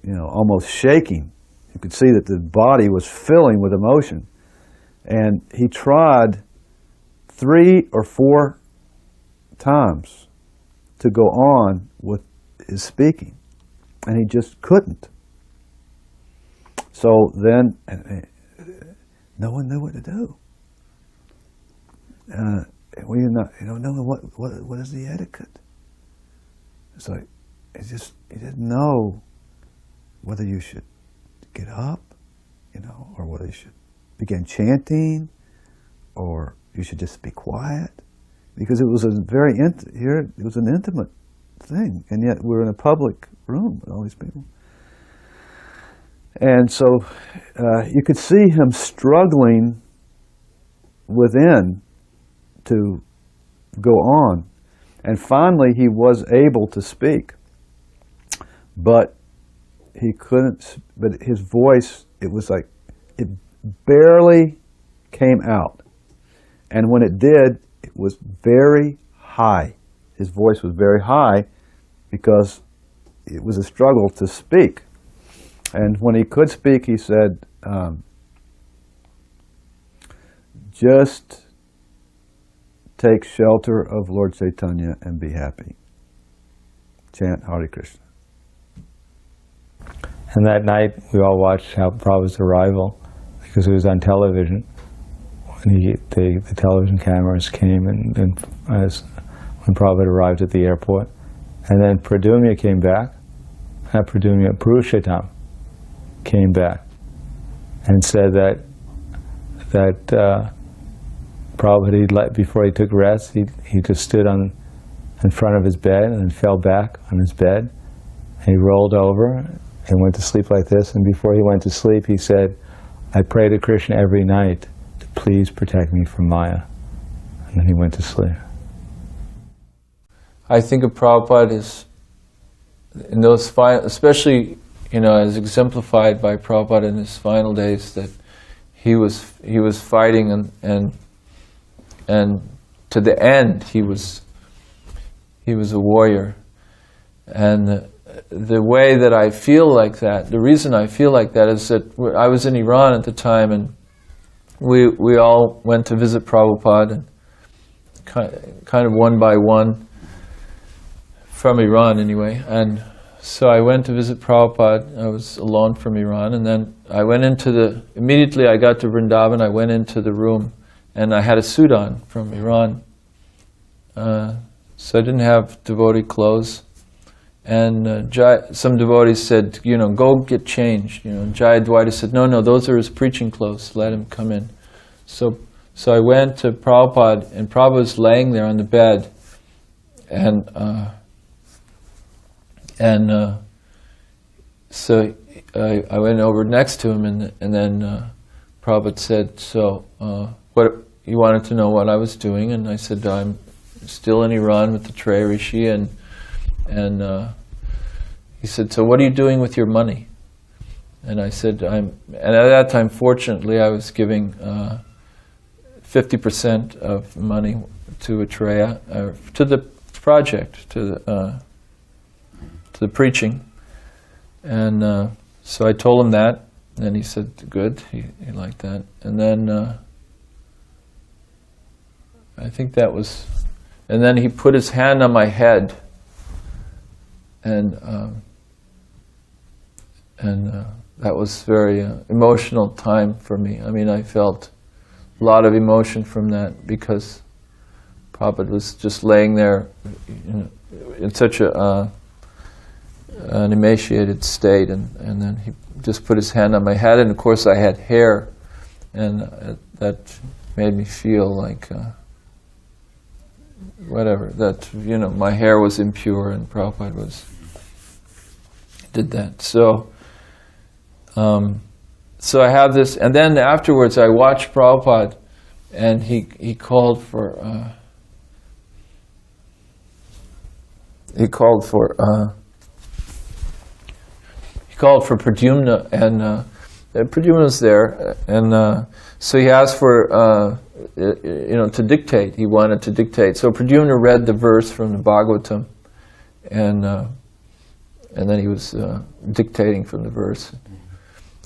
almost shaking. You could see that the body was filling with emotion. And he tried 3 or 4 times to go on with his speaking, and he just couldn't. So then no one knew what to do. We don't know what is the etiquette. It's like he didn't know whether you should get up, or whether you should begin chanting, or you should just be quiet, because it was it was an intimate thing, and yet we're in a public room with all these people. And so you could see him struggling within to go on. And finally he was able to speak, but he couldn't, but his voice, it was like, it barely came out. And when it did, it was very high. His voice was very high because it was a struggle to speak. And when he could speak, he said, just take shelter of Lord Chaitanya and be happy. Chant Hare Krishna. And that night we all watched Prabhupada's arrival, because it was on television. When the television cameras came and when Prabhupada arrived at the airport. And then Pradumya came back, not Pradumya, Purushottam came back and said that Prabhupada, before he took rest, he just stood in front of his bed and then fell back on his bed. And he rolled over and went to sleep like this. And before he went to sleep, he said, I pray to Krishna every night to please protect me from Maya. And then he went to sleep. I think of Prabhupada as, in those especially, as exemplified by Prabhupada in his final days, that he was fighting and to the end he was a warrior. And the way that I feel like that, the reason I feel like that is that I was in Iran at the time, and we all went to visit Prabhupada, and kind of one by one, from Iran anyway. And so I went to visit Prabhupada. I was alone from Iran, and then I went immediately I got to Vrindavan, I went into the room, and I had a suit on from Iran. So I didn't have devotee clothes. And some devotees said, go get changed. Jaya Dwaita said, no, those are his preaching clothes, let him come in. So I went to Prabhupada, and Prabhupada was laying there on the bed, and so I went over next to him, and then Prabhupada said, so what he wanted to know what I was doing, and I said, I'm still in Iran with the Trey Rishi, and he said, so what are you doing with your money? And I said, and at that time, fortunately, I was giving 50% of money to Atreya, to the project, to the preaching. And so I told him that, and he said, good, he liked that. And then I think that was, and then he put his hand on my head, and that was very emotional time for me. I mean, I felt a lot of emotion from that because Prabhupada was just laying there, you know, in such an emaciated state, and then he just put his hand on my head, and of course I had hair, and that made me feel like whatever, that, you know, my hair was impure, and Prabhupada did that. So so I have this, and then afterwards I watched Prabhupada, and he called for Pradyumna, and Pradyumna's there, and so he asked for you know, to dictate. He wanted to dictate. So Pradyumna read the verse from the Bhagavatam, and then he was dictating from the verse.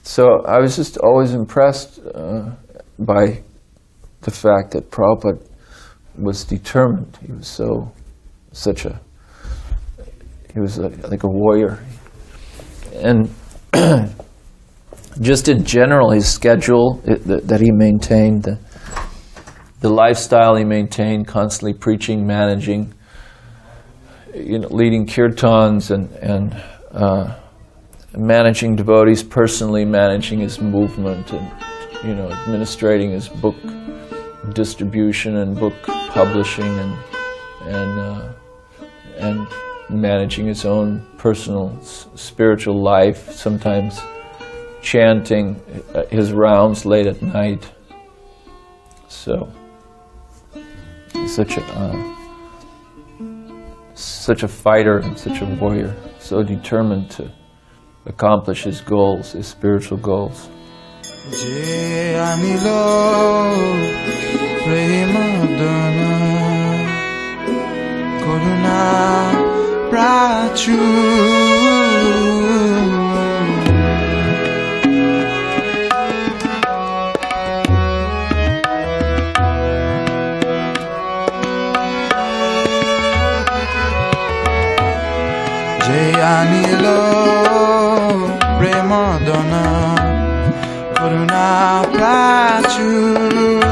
So I was just always impressed by the fact that Prabhupada was determined. He was he was like a warrior. And just in general, his schedule that he maintained, the lifestyle he maintained, constantly preaching, managing, you know, leading kirtans and managing devotees personally, managing his movement, and, you know, administrating his book distribution and book publishing, and managing his own personal spiritual life, sometimes chanting his rounds late at night. So he's such a fighter and such a warrior, so determined to accomplish his goals, his spiritual goals. Jayanilo Prema Dana Karuna Prachu